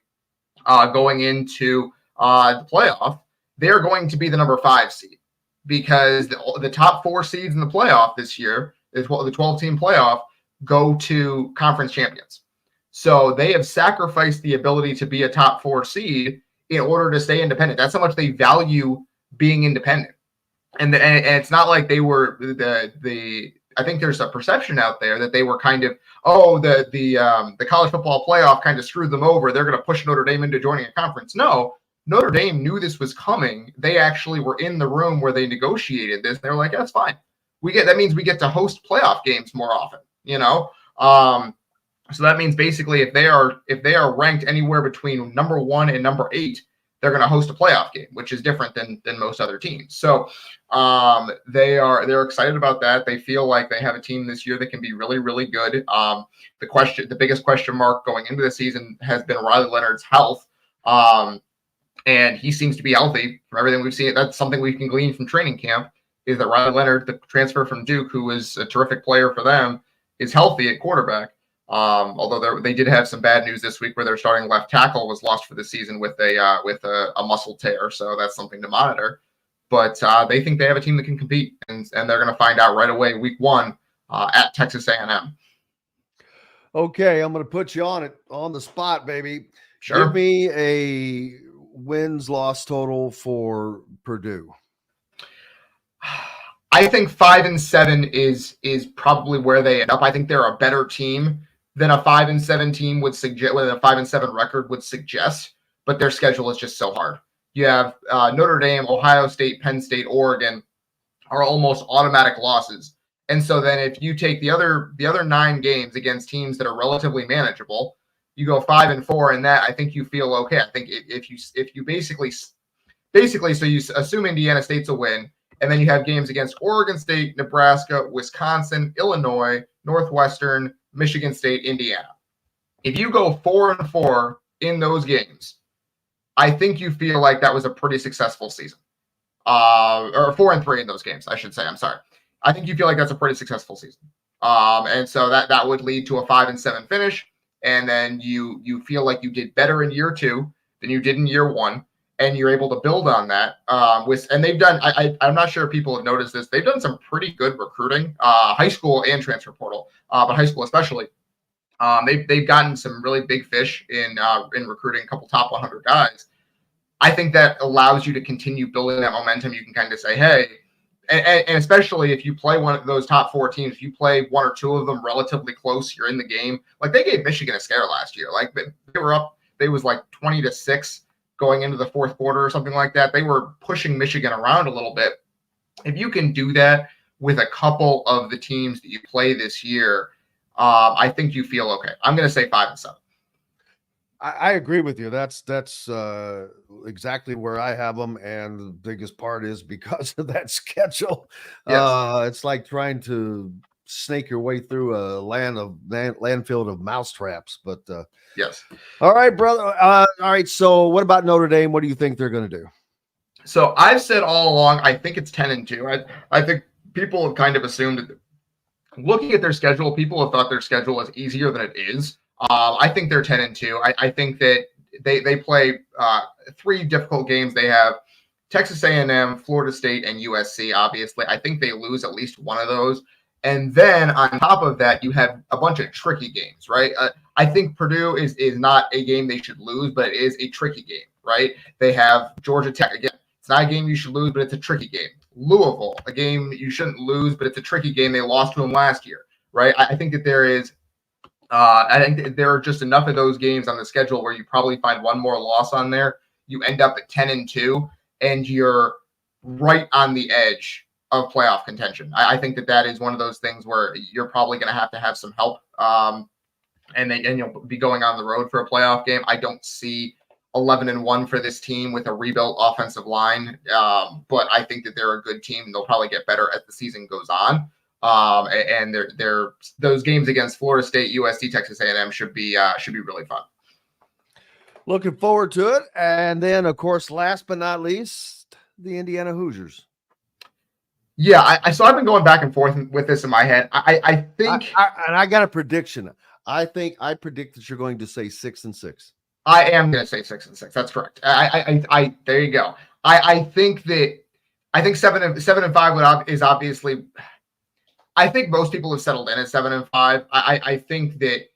P: going into the playoff, they're going to be the number 5 seed because the top 4 seeds in the playoff this year, the 12-team playoff, go to conference champions. So they have sacrificed the ability to be a top 4 seed in order to stay independent. That's how much they value being independent. And it's not like they were I think there's a perception out there that they were kind of, the college football playoff kind of screwed them over. They're going to push Notre Dame into joining a conference. No, Notre Dame knew this was coming. They actually were in the room where they negotiated this. They're like, that's fine. That means we get to host playoff games more often, So that means basically if they are ranked anywhere between number 1 and number 8, they're going to host a playoff game, which is different than most other teams. So they're excited about that. They feel like they have a team this year that can be really, really good. The biggest question mark going into the season has been Riley Leonard's health. And he seems to be healthy from everything we've seen. That's something we can glean from training camp is that Riley Leonard, the transfer from Duke, who was a terrific player for them, is healthy at quarterback. Although they did have some bad news this week where their starting left tackle was lost for the season with a muscle tear. So that's something to monitor. But they think they have a team that can compete, and they're going to find out right away week 1 at Texas A&M.
F: Okay, I'm going to put you on the spot, baby.
P: Sure.
F: Give me a wins-loss total for Purdue.
P: I think 5-7 is probably where they end up. I think they're a better team than a 5-7 team would suggest, whether a 5-7 record would suggest, but their schedule is just so hard. You have Notre Dame, Ohio State, Penn State, Oregon are almost automatic losses. And so then if you take the other 9 games against teams that are relatively manageable, you go 5-4, and that I think you feel okay. I think if you basically so you assume Indiana State's a win, and then you have games against Oregon State, Nebraska, Wisconsin, Illinois, Northwestern, Michigan State, Indiana. If you go 4-4 in those games, I think you feel like that was a pretty successful season. or 4-3 in those games, I should say. I'm sorry. I think you feel like that's a pretty successful season. And so that would lead to a 5-7 finish. And then you feel like you did better in year 2 than you did in year 1. And you're able to build on that. And they've done, I'm not sure if people have noticed this, they've done some pretty good recruiting, high school and transfer portal, but high school especially. They've gotten some really big fish in recruiting a couple top 100 guys. I think that allows you to continue building that momentum. You can kind of say, hey, and especially if you play one of those top 4 teams, if you play 1 or 2 of them relatively close, you're in the game. Like they gave Michigan a scare last year. Like they were up, they was like 20-6 going into the 4th quarter or something like that. They were pushing Michigan around a little bit. If you can do that with a couple of the teams that you play this year, I think you feel okay. I'm going to say 5-7.
F: I agree with you. That's exactly where I have them, and the biggest part is because of that schedule.
P: Yes.
F: It's like trying to snake your way through a landfill of mousetraps. But
P: yes.
F: All right, brother. All right. So, what about Notre Dame? What do you think they're going to do?
P: So I've said all along, I think it's 10-2. I think people have kind of assumed that looking at their schedule, people have thought their schedule is easier than it is. I think they're 10-2. I think that they play 3 difficult games. They have Texas A&M, Florida State, and USC, obviously. I think they lose at least one of those. And then on top of that, you have a bunch of tricky games, right? I think Purdue is not a game they should lose, but it is a tricky game, right? They have Georgia Tech. Again, it's not a game you should lose, but it's a tricky game. Louisville, a game you shouldn't lose, but it's a tricky game. They lost to them last year, right? I think that there is I think there are just enough of those games on the schedule where you probably find one more loss on there. You end up at 10-2, and you're right on the edge of playoff contention. I think that is one of those things where you're probably going to have some help, and you'll be going on the road for a playoff game. I don't see 11-1 for this team with a rebuilt offensive line, but I think that they're a good team. They'll probably get better as the season goes on. And they're those games against Florida State, USC, Texas A&M should be really fun.
F: Looking forward to it. And then, of course, last but not least, the Indiana Hoosiers.
P: Yeah, so I've been going back and forth with this in my head. I think,
F: and I got a prediction. I predict that you're going to say 6-6.
P: I am going to say 6-6. That's correct. I there you go. I think 7-5 is obviously. I think most people have settled in at 7-5. I think that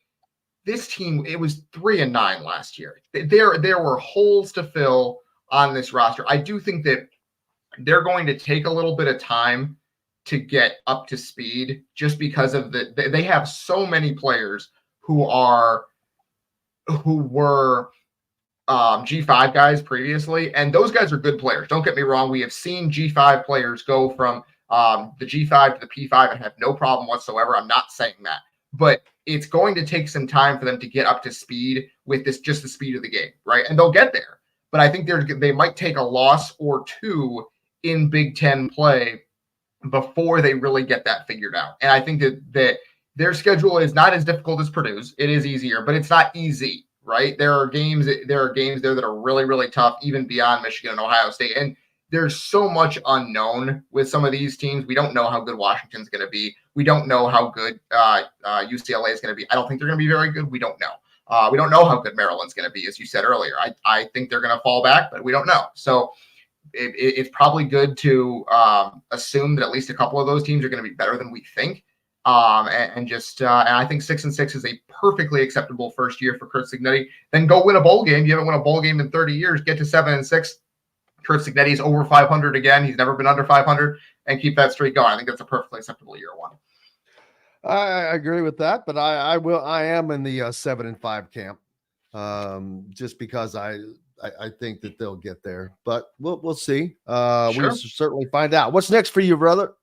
P: this team, it was 3-9 last year. There were holes to fill on this roster. I do think that they're going to take a little bit of time to get up to speed just because of they have so many players who were G5 guys previously, and those guys are good players. Don't get me wrong. We have seen G5 players go from the G5 to the P5 and have no problem whatsoever. I'm not saying that, but it's going to take some time for them to get up to speed with just the speed of the game, right? And they'll get there, but I think they might take a loss or 2 in Big Ten play before they really get that figured out. And I think that their schedule is not as difficult as Purdue's. It is easier, but it's not easy, right? There are games there that are really, really tough, even beyond Michigan and Ohio State. And there's so much unknown with some of these teams. We don't know how good Washington's going to be. We don't know how good UCLA is going to be. I don't think they're going to be very good. We don't know. We don't know how good Maryland's going to be, as you said earlier. I think they're going to fall back, but we don't know. So it's probably good to assume that at least a couple of those teams are going to be better than we think. And I think 6-6 is a perfectly acceptable first year for Curt Cignetti. Then go win a bowl game. You haven't won a bowl game in 30 years. Get to 7-6. Curt Cignetti's over 500 again. He's never been under 500, and keep that streak going. I think that's a perfectly acceptable year 1.
F: I agree with that, but I am in the 7-5 camp, just because I think that they'll get there, but we'll see. Sure. We'll certainly find out. What's next for you, brother?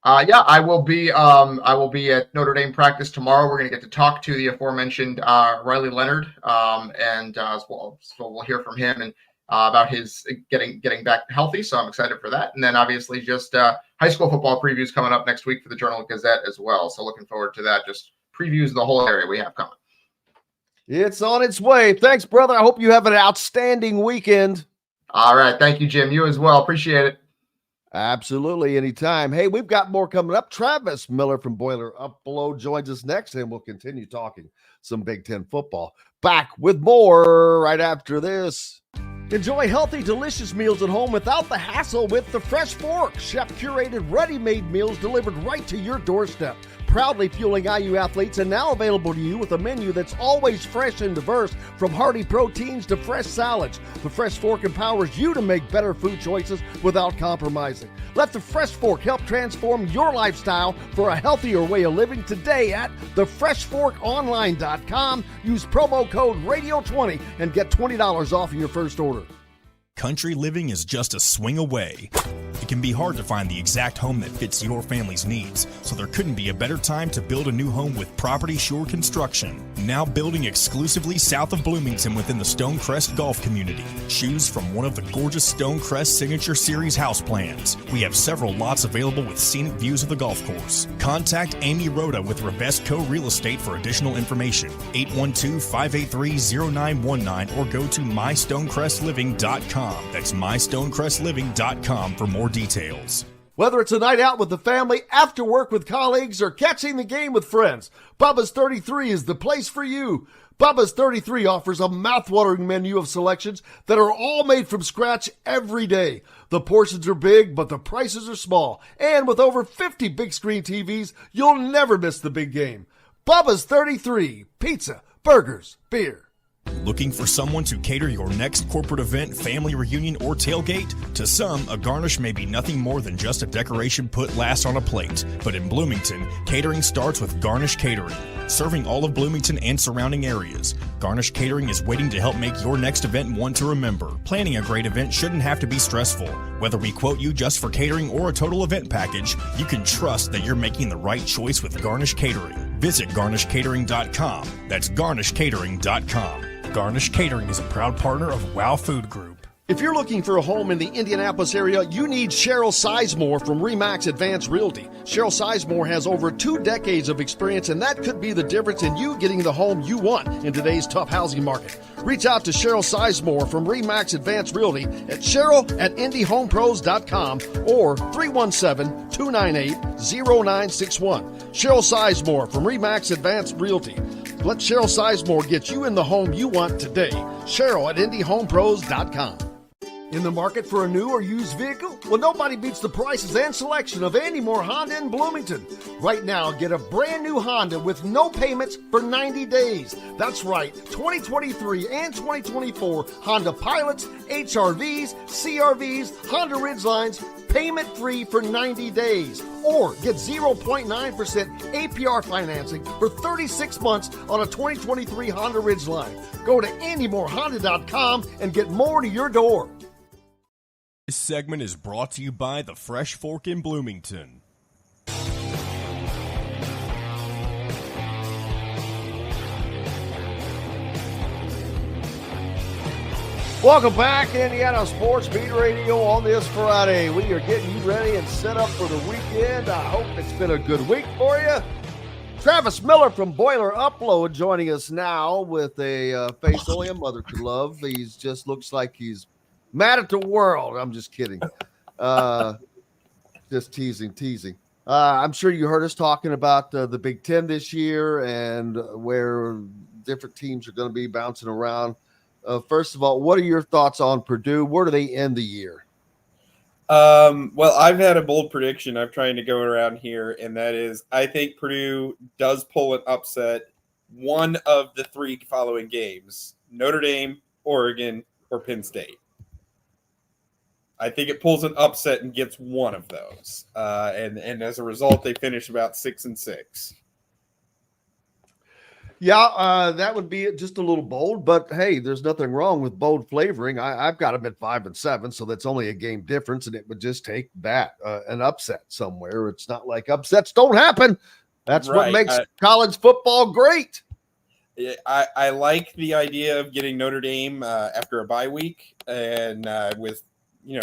P: I will be at Notre Dame practice tomorrow. We're going to get to talk to the aforementioned Riley Leonard, so we'll hear from him and about his getting back healthy. So I'm excited for that. And then obviously just high school football previews coming up next week for the Journal-Gazette as well. So looking forward to that. Just previews of the whole area we have coming.
F: It's on its way. Thanks, brother. I hope you have an outstanding weekend.
P: All right. Thank you, Jim. You as well. Appreciate it.
F: Absolutely, anytime. Hey, we've got more coming up. Travis Miller from Boiler Up Below joins us next, and we'll continue talking some Big Ten football. Back with more right after this. Enjoy healthy, delicious meals at home without the hassle with the Fresh Fork. Chef-curated, ready-made meals delivered right to your doorstep. Proudly fueling IU athletes and now available to you with a menu that's always fresh and diverse, from hearty proteins to fresh salads. The Fresh Fork empowers you to make better food choices without compromising. Let the Fresh Fork help transform your lifestyle for a healthier way of living today at thefreshforkonline.com. Use promo code RADIO20 and get $20 off your first order.
A: Country living is just a swing away. It can be hard to find the exact home that fits your family's needs, so there couldn't be a better time to build a new home with Property Shore Construction. Now building exclusively south of Bloomington within the Stonecrest Golf community. Choose from one of the gorgeous Stonecrest Signature Series house plans. We have several lots available with scenic views of the golf course. Contact Amy Rhoda with Revesco Real Estate for additional information. 812-583-0919 or go to mystonecrestliving.com. That's mystonecrestliving.com for more details.
C: Whether it's a night out with the family, after work with colleagues, or catching the game with friends, Bubba's 33 is the place for you. Bubba's 33 offers a mouthwatering menu of selections that are all made from scratch every day. The portions are big, but the prices are small. And with over 50 big screen TVs, you'll never miss the big game. Bubba's 33, pizza, burgers, beer.
A: Looking for someone to cater your next corporate event, family reunion, or tailgate? To some, a garnish may be nothing more than just a decoration put last on a plate. But in Bloomington, catering starts with Garnish Catering. Serving all of Bloomington and surrounding areas, Garnish Catering is waiting to help make your next event one to remember. Planning a great event shouldn't have to be stressful. Whether we quote you just for catering or a total event package, you can trust that you're making the right choice with Garnish Catering. Visit garnishcatering.com. That's garnishcatering.com. Garnish Catering is a proud partner of WOW Food Group.
C: If you're looking for a home in the Indianapolis area, you need Cheryl Sizemore from RE/MAX Advanced Realty. Cheryl Sizemore has over 2 decades of experience, and that could be the difference in you getting the home you want in today's tough housing market. Reach out to Cheryl Sizemore from RE/MAX Advanced Realty at cheryl@indiehomepros.com or 317-298-0961. Cheryl Sizemore from RE/MAX Advanced Realty. Let Cheryl Sizemore get you in the home you want today. Cheryl@indiehomepros.com. In the market for a new or used vehicle? Well, nobody beats the prices and selection of Andy Moore Honda in Bloomington. Right now, get a brand new Honda with no payments for 90 days. That's right, 2023 and 2024 Honda Pilots, HRVs, CRVs, Honda Ridgelines, payment-free for 90 days. Or get 0.9% APR financing for 36 months on a 2023 Honda Ridgeline. Go to AndyMooreHonda.com and get more to your door.
O: This segment is brought to you by the Fresh Fork in Bloomington.
C: Welcome back to Indiana Sports Beat Radio on this Friday. We are getting you ready and set up for the weekend. I hope it's been a good week for you. Travis Miller from Boiler Upload joining us now with a face only a mother could love. He just looks like he's mad at the world. I'm just kidding. Just teasing. I'm sure you heard us talking about the Big Ten this year and where different teams are going to be bouncing around. First of all, what are your thoughts on Purdue? Where do they end the year?
Q: Well, I've had a bold prediction I'm trying to go around here, and that is I think Purdue does pull an upset one of the 3 following games: Notre Dame, Oregon, or Penn State. I think it pulls an upset and gets one of those. And as a result, they finish about 6-6.
C: Yeah, that would be just a little bold, but hey, there's nothing wrong with bold flavoring. I've got them at 5-7, so that's only a game difference, and it would just take that an upset somewhere. It's not like upsets don't happen. That's right. What makes college football great.
Q: I like the idea of getting Notre Dame after a bye week, and with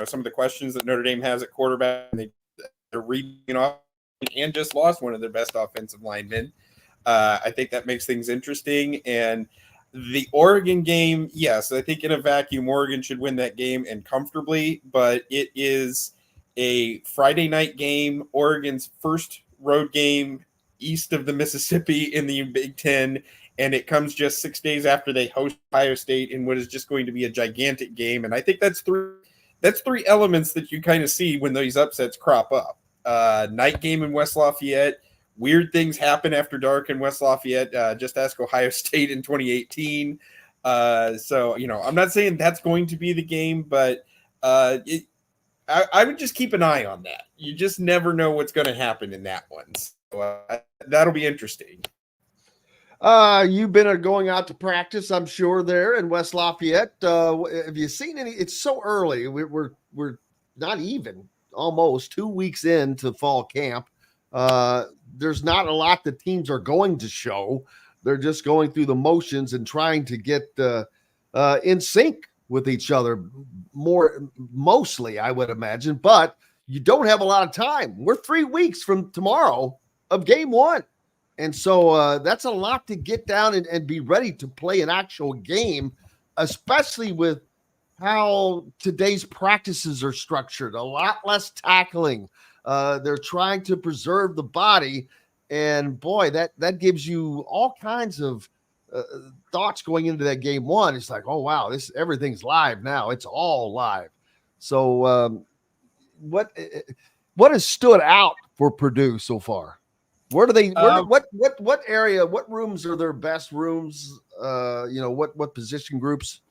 Q: some of the questions that Notre Dame has at quarterback, and they're reading off and just lost one of their best offensive linemen. I think that makes things interesting. And the Oregon game, yes, I think in a vacuum, Oregon should win that game and comfortably, but it is a Friday night game, Oregon's first road game east of the Mississippi in the Big Ten, and it comes just 6 days after they host Ohio State in what is just going to be a gigantic game. And I think that's three elements that you kind of see when these upsets crop up. Night game in West Lafayette. Weird things happen after dark in West Lafayette. Just ask Ohio State in 2018. So, I'm not saying that's going to be the game, but I would just keep an eye on that. You just never know what's going to happen in that one. So that'll be interesting.
F: You've been going out to practice, I'm sure, there in West Lafayette. Have you seen any? It's so early. We're not even almost 2 weeks into fall camp. There's not a lot the teams are going to show. They're just going through the motions and trying to get in sync with each other mostly, I would imagine. But you don't have a lot of time. We're 3 weeks from tomorrow of game one. And so that's a lot to get down and be ready to play an actual game, especially with how today's practices are structured. A lot less tackling. They're trying to preserve the body. And, boy, that gives you all kinds of thoughts going into that game one. It's like, oh, wow, everything's live now. It's all live. So what has stood out for Purdue so far? Where do they? What area? What rooms are their best rooms? What position groups?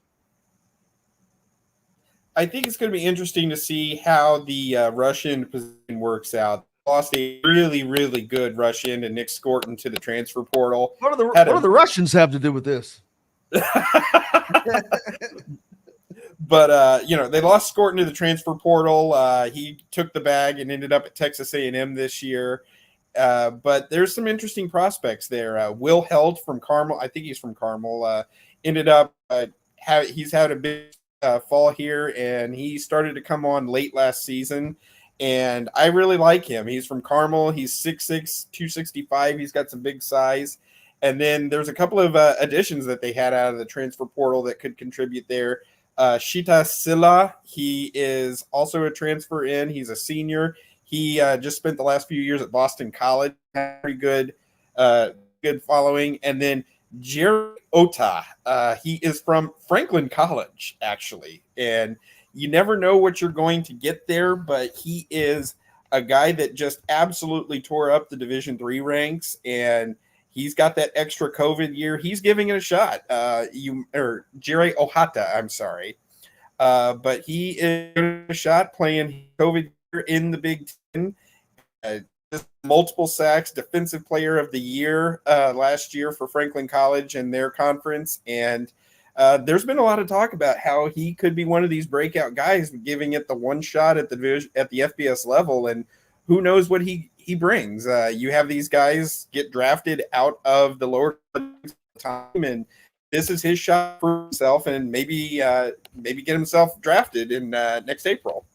Q: I think it's going to be interesting to see how the Russian position works out. Lost a really, really good rush into Nick Scorton to the transfer portal.
F: What do the Russians have to do with this?
Q: But they lost Scorton to the transfer portal. He took the bag and ended up at Texas A&M this year. But there's some interesting prospects there. Will Held from Carmel, I think he's from Carmel, ended up he's had a big fall here, and he started to come on late last season. And I really like him. He's from Carmel. He's 6'6", 265. He's got some big size. And then there's a couple of additions that they had out of the transfer portal that could contribute there. Shita Silla, he is also a transfer in. He's a senior. He just spent the last few years at Boston College. Very good following. And then Jerry Ota, he is from Franklin College, actually. And you never know what you're going to get there, but he is a guy that just absolutely tore up the Division III ranks, and he's got that extra COVID year. He's giving it a shot. Jerry Ohata, I'm sorry. But he is giving a shot playing COVID year in the Big Ten. Multiple sacks, defensive player of the year last year for Franklin College and their conference. And there's been a lot of talk about how he could be one of these breakout guys, giving it the one shot at the FBS level, and who knows what he brings. You have these guys get drafted out of the lower time, and this is his shot for himself, and maybe get himself drafted in next April.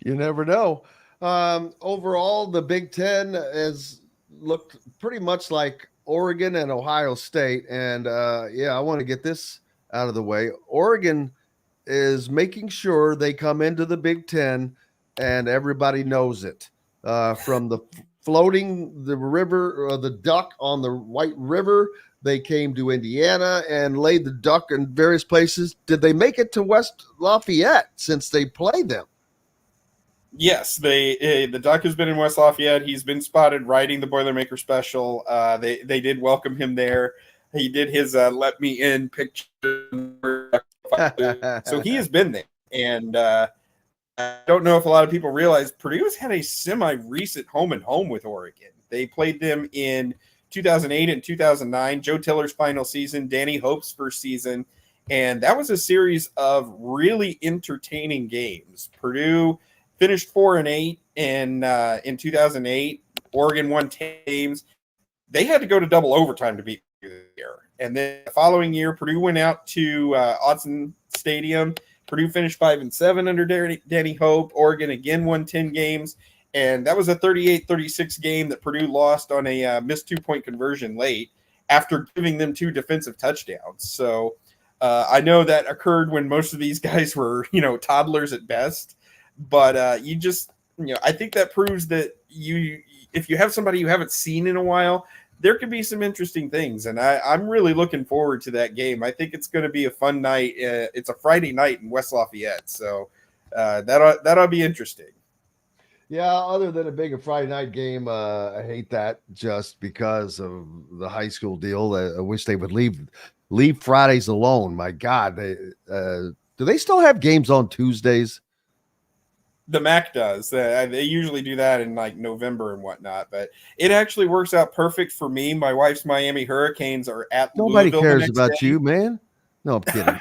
F: You never know. Overall, the Big Ten has looked pretty much like Oregon and Ohio State. And I want to get this out of the way. Oregon is making sure they come into the Big Ten and everybody knows it. From the floating the river, the duck on the White River, they came to Indiana and laid the duck in various places. Did they make it to West Lafayette since they played them?
Q: Yes, the Duck has been in West Lafayette. He's been spotted riding the Boilermaker Special. They did welcome him there. He did his "Let Me In" picture, so he has been there. And I don't know if a lot of people realize Purdue has had a semi-recent home with Oregon. They played them in 2008 and 2009, Joe Tiller's final season, Danny Hope's first season, and that was a series of really entertaining games. Purdue finished 4-8 in 2008. Oregon won 10 games. They had to go to double overtime to beat Purdue there. And then the following year, Purdue went out to Autzen Stadium. Purdue finished 5-7 under Danny Hope. Oregon again won 10 games. And that was a 38-36 game that Purdue lost on a missed 2-point conversion late after giving them 2 defensive touchdowns. So I know that occurred when most of these guys were, toddlers at best. But you just, I think that proves that if you have somebody you haven't seen in a while, there could be some interesting things. And I'm really looking forward to that game. I think it's going to be a fun night. It's a Friday night in West Lafayette. So that'll be interesting.
F: Yeah, other than it being a Friday night game, I hate that just because of the high school deal. I wish they would leave Fridays alone. My God, do they still have games on Tuesdays?
Q: The MAC does. They usually do that in like November and whatnot, but it actually works out perfect for me. My wife's Miami Hurricanes are at
F: Nobody
Q: Louisville
F: cares about
Q: day.
F: you, man. No, I'm kidding.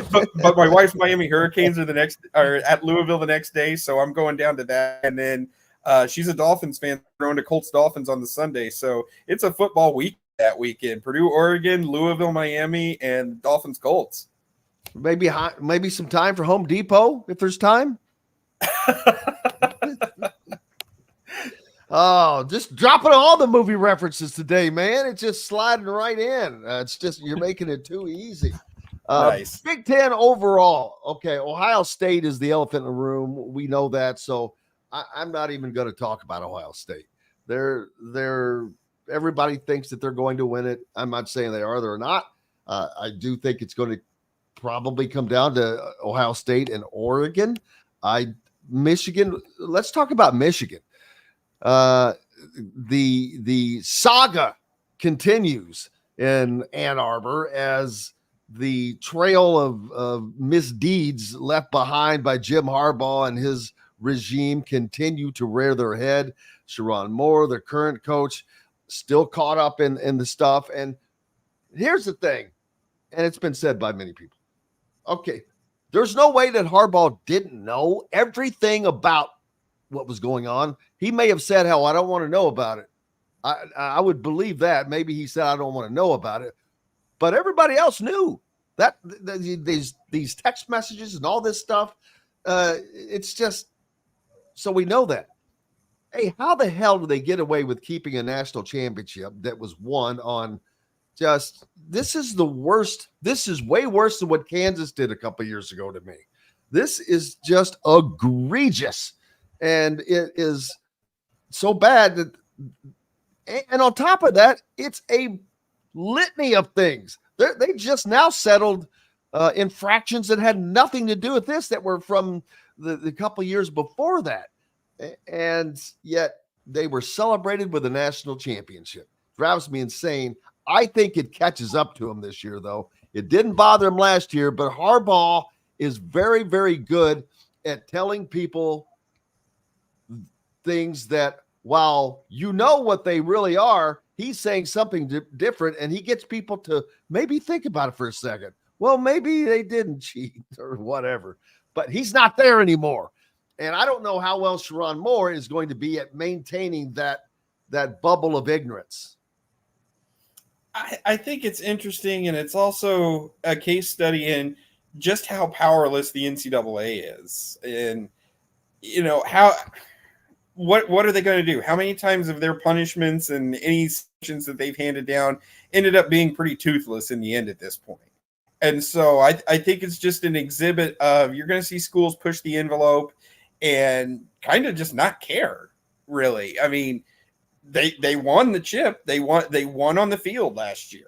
Q: but my wife's Miami Hurricanes are at Louisville the next day, so I'm going down to that. And then she's a Dolphins fan, going to Colts Dolphins on the Sunday, so it's a football week that weekend. Purdue, Oregon, Louisville, Miami, and Dolphins Colts.
F: Maybe some time for Home Depot if there's time. Oh, just dropping all the movie references today, man. It's just sliding right in. It's just you're making it too easy.
Q: Nice.
F: Big Ten overall. Okay, Ohio State is the elephant in the room. We know that, so I'm not even going to talk about Ohio State. They're everybody thinks that they're going to win it. I'm not saying they're not. I do think it's going to probably come down to Ohio State and Oregon. Michigan. Let's talk about Michigan. The saga continues in Ann Arbor as the trail of misdeeds left behind by Jim Harbaugh and his regime continue to rear their head. Sharon Moore, the current coach, still caught up in the stuff. And here's the thing, and it's been said by many people. Okay, there's no way that Harbaugh didn't know everything about what was going on. He may have said, hell, I don't want to know about it. I would believe that. Maybe he said, I don't want to know about it. But everybody else knew that these text messages and all this stuff. It's just so we know that. Hey, how the hell do they get away with keeping a national championship that was won on just this is the worst. This is way worse than what Kansas did a couple years ago to me. This is just egregious. And it is so bad that, and on top of that, it's a litany of things. They just now settled infractions that had nothing to do with this that were from the couple years before that. And yet they were celebrated with a national championship. Drives me insane. I think it catches up to him this year, though. It didn't bother him last year, but Harbaugh is very, very good at telling people things that while you know what they really are, he's saying something different, and he gets people to maybe think about it for a second. Well, maybe they didn't cheat or whatever, but he's not there anymore. And I don't know how well Sharon Moore is going to be at maintaining that bubble of ignorance.
Q: I think it's interesting, and it's also a case study in just how powerless the NCAA is. And, what are they going to do? How many times have their punishments and any sanctions that they've handed down ended up being pretty toothless in the end at this point? And so I think it's just an exhibit of you're going to see schools push the envelope and kind of just not care, really. I mean, they won the chip. They won on the field last year.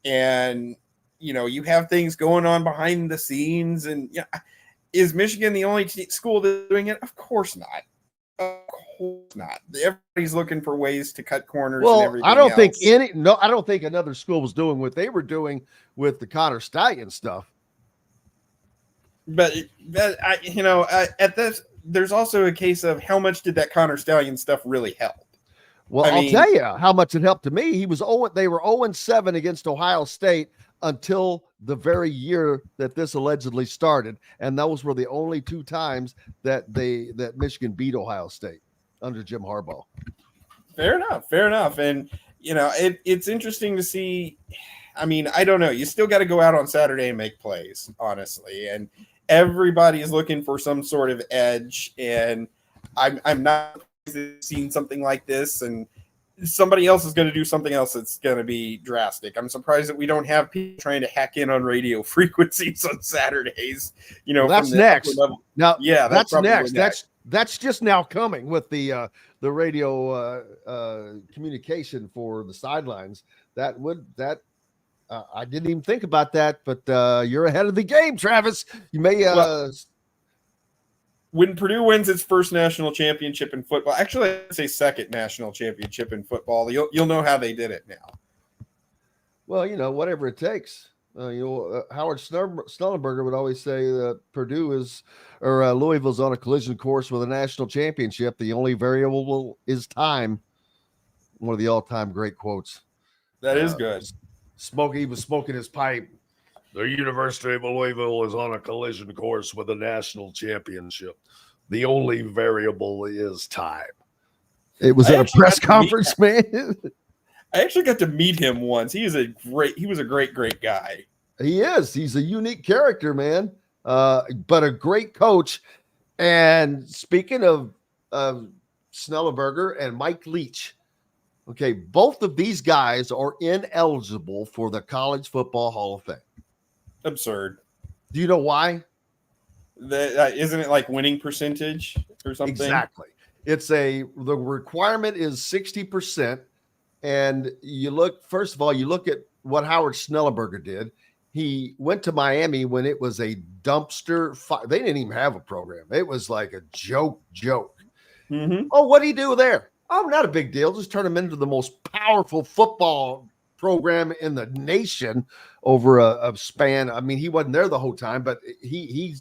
Q: And, you have things going on behind the scenes. And is Michigan the only school that's doing it? Of course not. Of course not. Everybody's looking for ways to cut corners.
F: Well,
Q: and everything
F: I don't
Q: else.
F: I don't think another school was doing what they were doing with the Connor Stallion stuff.
Q: But at this, there's also a case of how much did that Connor Stallion stuff really help?
F: Well, I'll tell you how much it helped to me. They were 0-7 against Ohio State until the very year that this allegedly started, and those were the only two times that Michigan beat Ohio State under Jim Harbaugh.
Q: Fair enough. And it's interesting to see. I mean, I don't know. You still got to go out on Saturday and make plays, honestly, and everybody is looking for some sort of edge. And I'm not seen something like this, and somebody else is going to do something else that's going to be drastic. I'm surprised that we don't have people trying to hack in on radio frequencies on Saturdays.
C: Well, that's next. Now,
Q: yeah,
C: that's next. That's just now coming with the radio communication for the sidelines. I didn't even think about that, but you're ahead of the game, Travis. You may.
Q: When Purdue wins its first national championship in football, actually, I'd say second national championship in football, you'll know how they did it now.
C: Well, whatever it takes. Howard Schnellenberger would always say that Louisville's on a collision course with a national championship. The only variable is time. One of the all-time great quotes.
Q: That is good.
C: He was smoking his pipe. The University of Louisville is on a collision course with a national championship. The only variable is time. It was at a press conference, man.
Q: I actually got to meet him once. He was a great guy.
C: He is. He's a unique character, man. But a great coach. And speaking of Schnellenberger and Mike Leach, okay, both of these guys are ineligible for the College Football Hall of Fame.
Q: Absurd.
C: Do you know why?
Q: Isn't it like winning percentage or something?
C: Exactly. The requirement is 60%. And first of all, you look at what Howard Schnellenberger did. He went to Miami when it was a dumpster fire. They didn't even have a program. It was like a joke.
Q: Mm-hmm.
C: Oh, what'd he do there? Oh, not a big deal. Just turn him into the most powerful football program in the nation over a span. I mean, he wasn't there the whole time, but he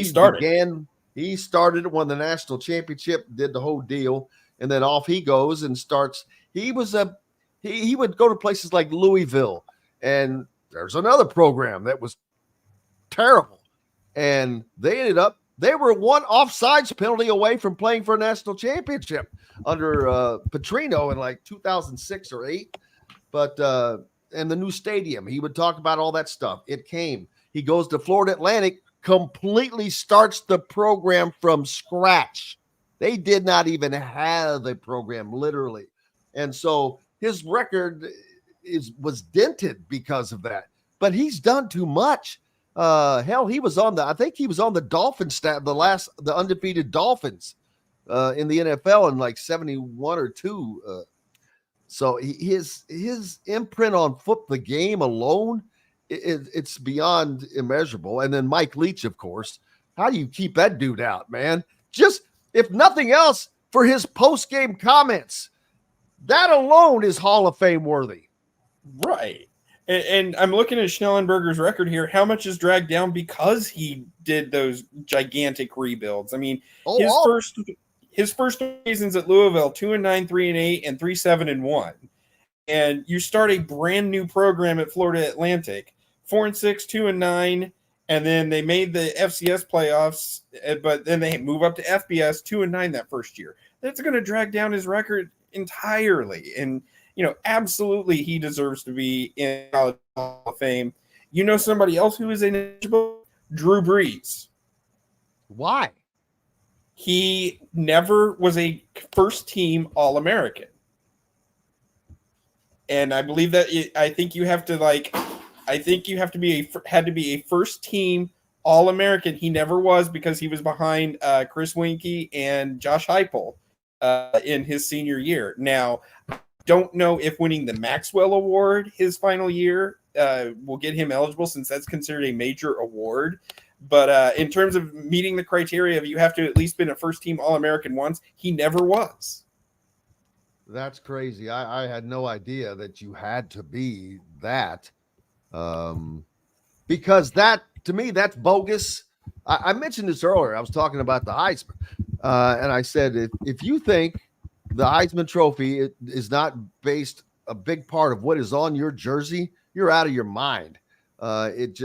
C: started. He started, won the national championship, did the whole deal, and then off he goes and starts. He would go to places like Louisville, and there's another program that was terrible, and they were one offsides penalty away from playing for a national championship under Petrino in like 2006 or 8. But and the new stadium, he would talk about all that stuff. It came. He goes to Florida Atlantic, completely starts the program from scratch. They did not even have a program, literally. And so his record was dented because of that. But he's done too much. Hell, he was on the Dolphins staff, the undefeated Dolphins in the NFL in like 71 or 2. So his imprint on the game alone, it's beyond immeasurable. And then Mike Leach, of course. How do you keep that dude out, man? Just, if nothing else, for his post-game comments. That alone is Hall of Fame worthy.
Q: Right. And I'm looking at Schnellenberger's record here. How much is dragged down because he did those gigantic rebuilds? I mean, his first seasons at Louisville, 2-9, 3-8, and 3-7-1. And you start a brand new program at Florida Atlantic, 4-6, 2-9, and then they made the FCS playoffs, but then they move up to FBS, 2-9 that first year. That's going to drag down his record entirely. And absolutely he deserves to be in College Hall of Fame. Somebody else who is ineligible? Drew Brees.
C: Why?
Q: He never was a first-team All-American. And I believe that I think you have to had to be a first-team All-American. He never was because he was behind Chris Winkie and Josh Heupel in his senior year. Now, don't know if winning the Maxwell Award his final year will get him eligible, since that's considered a major award. But in terms of meeting the criteria of you have to at least been a first-team All-American once, he never was.
C: That's crazy. I had no idea that you had to be that. Because that, to me, that's bogus. I mentioned this earlier. I was talking about the Heisman. And I said, if you think the Heisman Trophy is not based a big part of what is on your jersey, you're out of your mind. It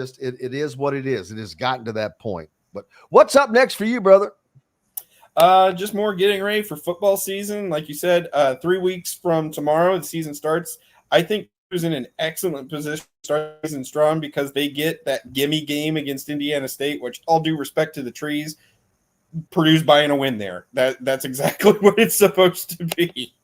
C: is what it is. It has gotten to that point. But what's up next for you, brother?
Q: Just more getting ready for football season. Like you said, 3 weeks from tomorrow, the season starts. I think who's in an excellent position to start season strong because they get that gimme game against Indiana State, which, all due respect to the Trees, Purdue's buying a win there. That's exactly what it's supposed to be.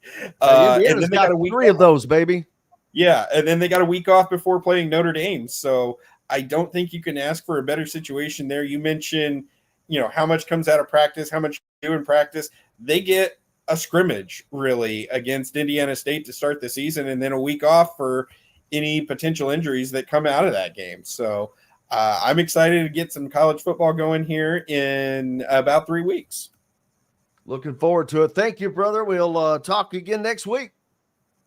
C: Indiana's
Q: and then they
C: got
Q: got a week
C: 3 of those, baby.
Q: Yeah, and then they got a week off before playing Notre Dame. So I don't think you can ask for a better situation there. You mentioned, how much comes out of practice, how much you do in practice. They get a scrimmage, really, against Indiana State to start the season, and then a week off for any potential injuries that come out of that game. So I'm excited to get some college football going here in about 3 weeks.
C: Looking forward to it. Thank you, brother. We'll talk again next week.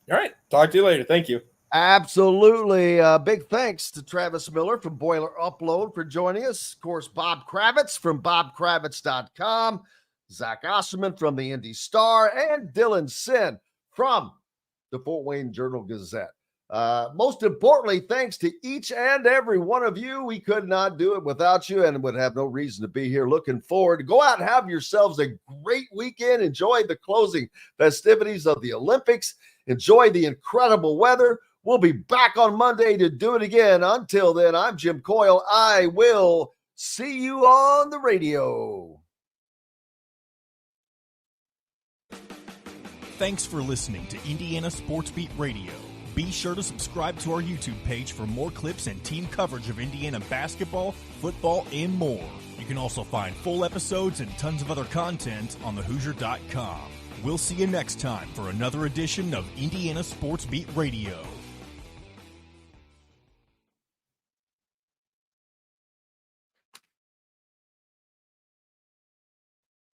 Q: All right. Talk to you later. Thank you.
C: Absolutely. Big thanks to Travis Miller from Boiler Upload for joining us. Of course, Bob Kravitz from bobkravitz.com, Zac Osterman from the Indy Star, and Dylan Sinn from the Fort Wayne Journal-Gazette. Most importantly, thanks to each and every one of you. We could not do it without you and would have no reason to be here. Looking forward to go out and have yourselves a great weekend. Enjoy the closing festivities of the Olympics. Enjoy the incredible weather. We'll be back on Monday to do it again. Until then, I'm Jim Coyle. I will see you on the radio.
O: Thanks for listening to Indiana Sports Beat Radio. Be sure to subscribe to our YouTube page for more clips and team coverage of Indiana basketball, football, and more. You can also find full episodes and tons of other content on thehoosier.com. We'll see you next time for another edition of Indiana Sports Beat Radio.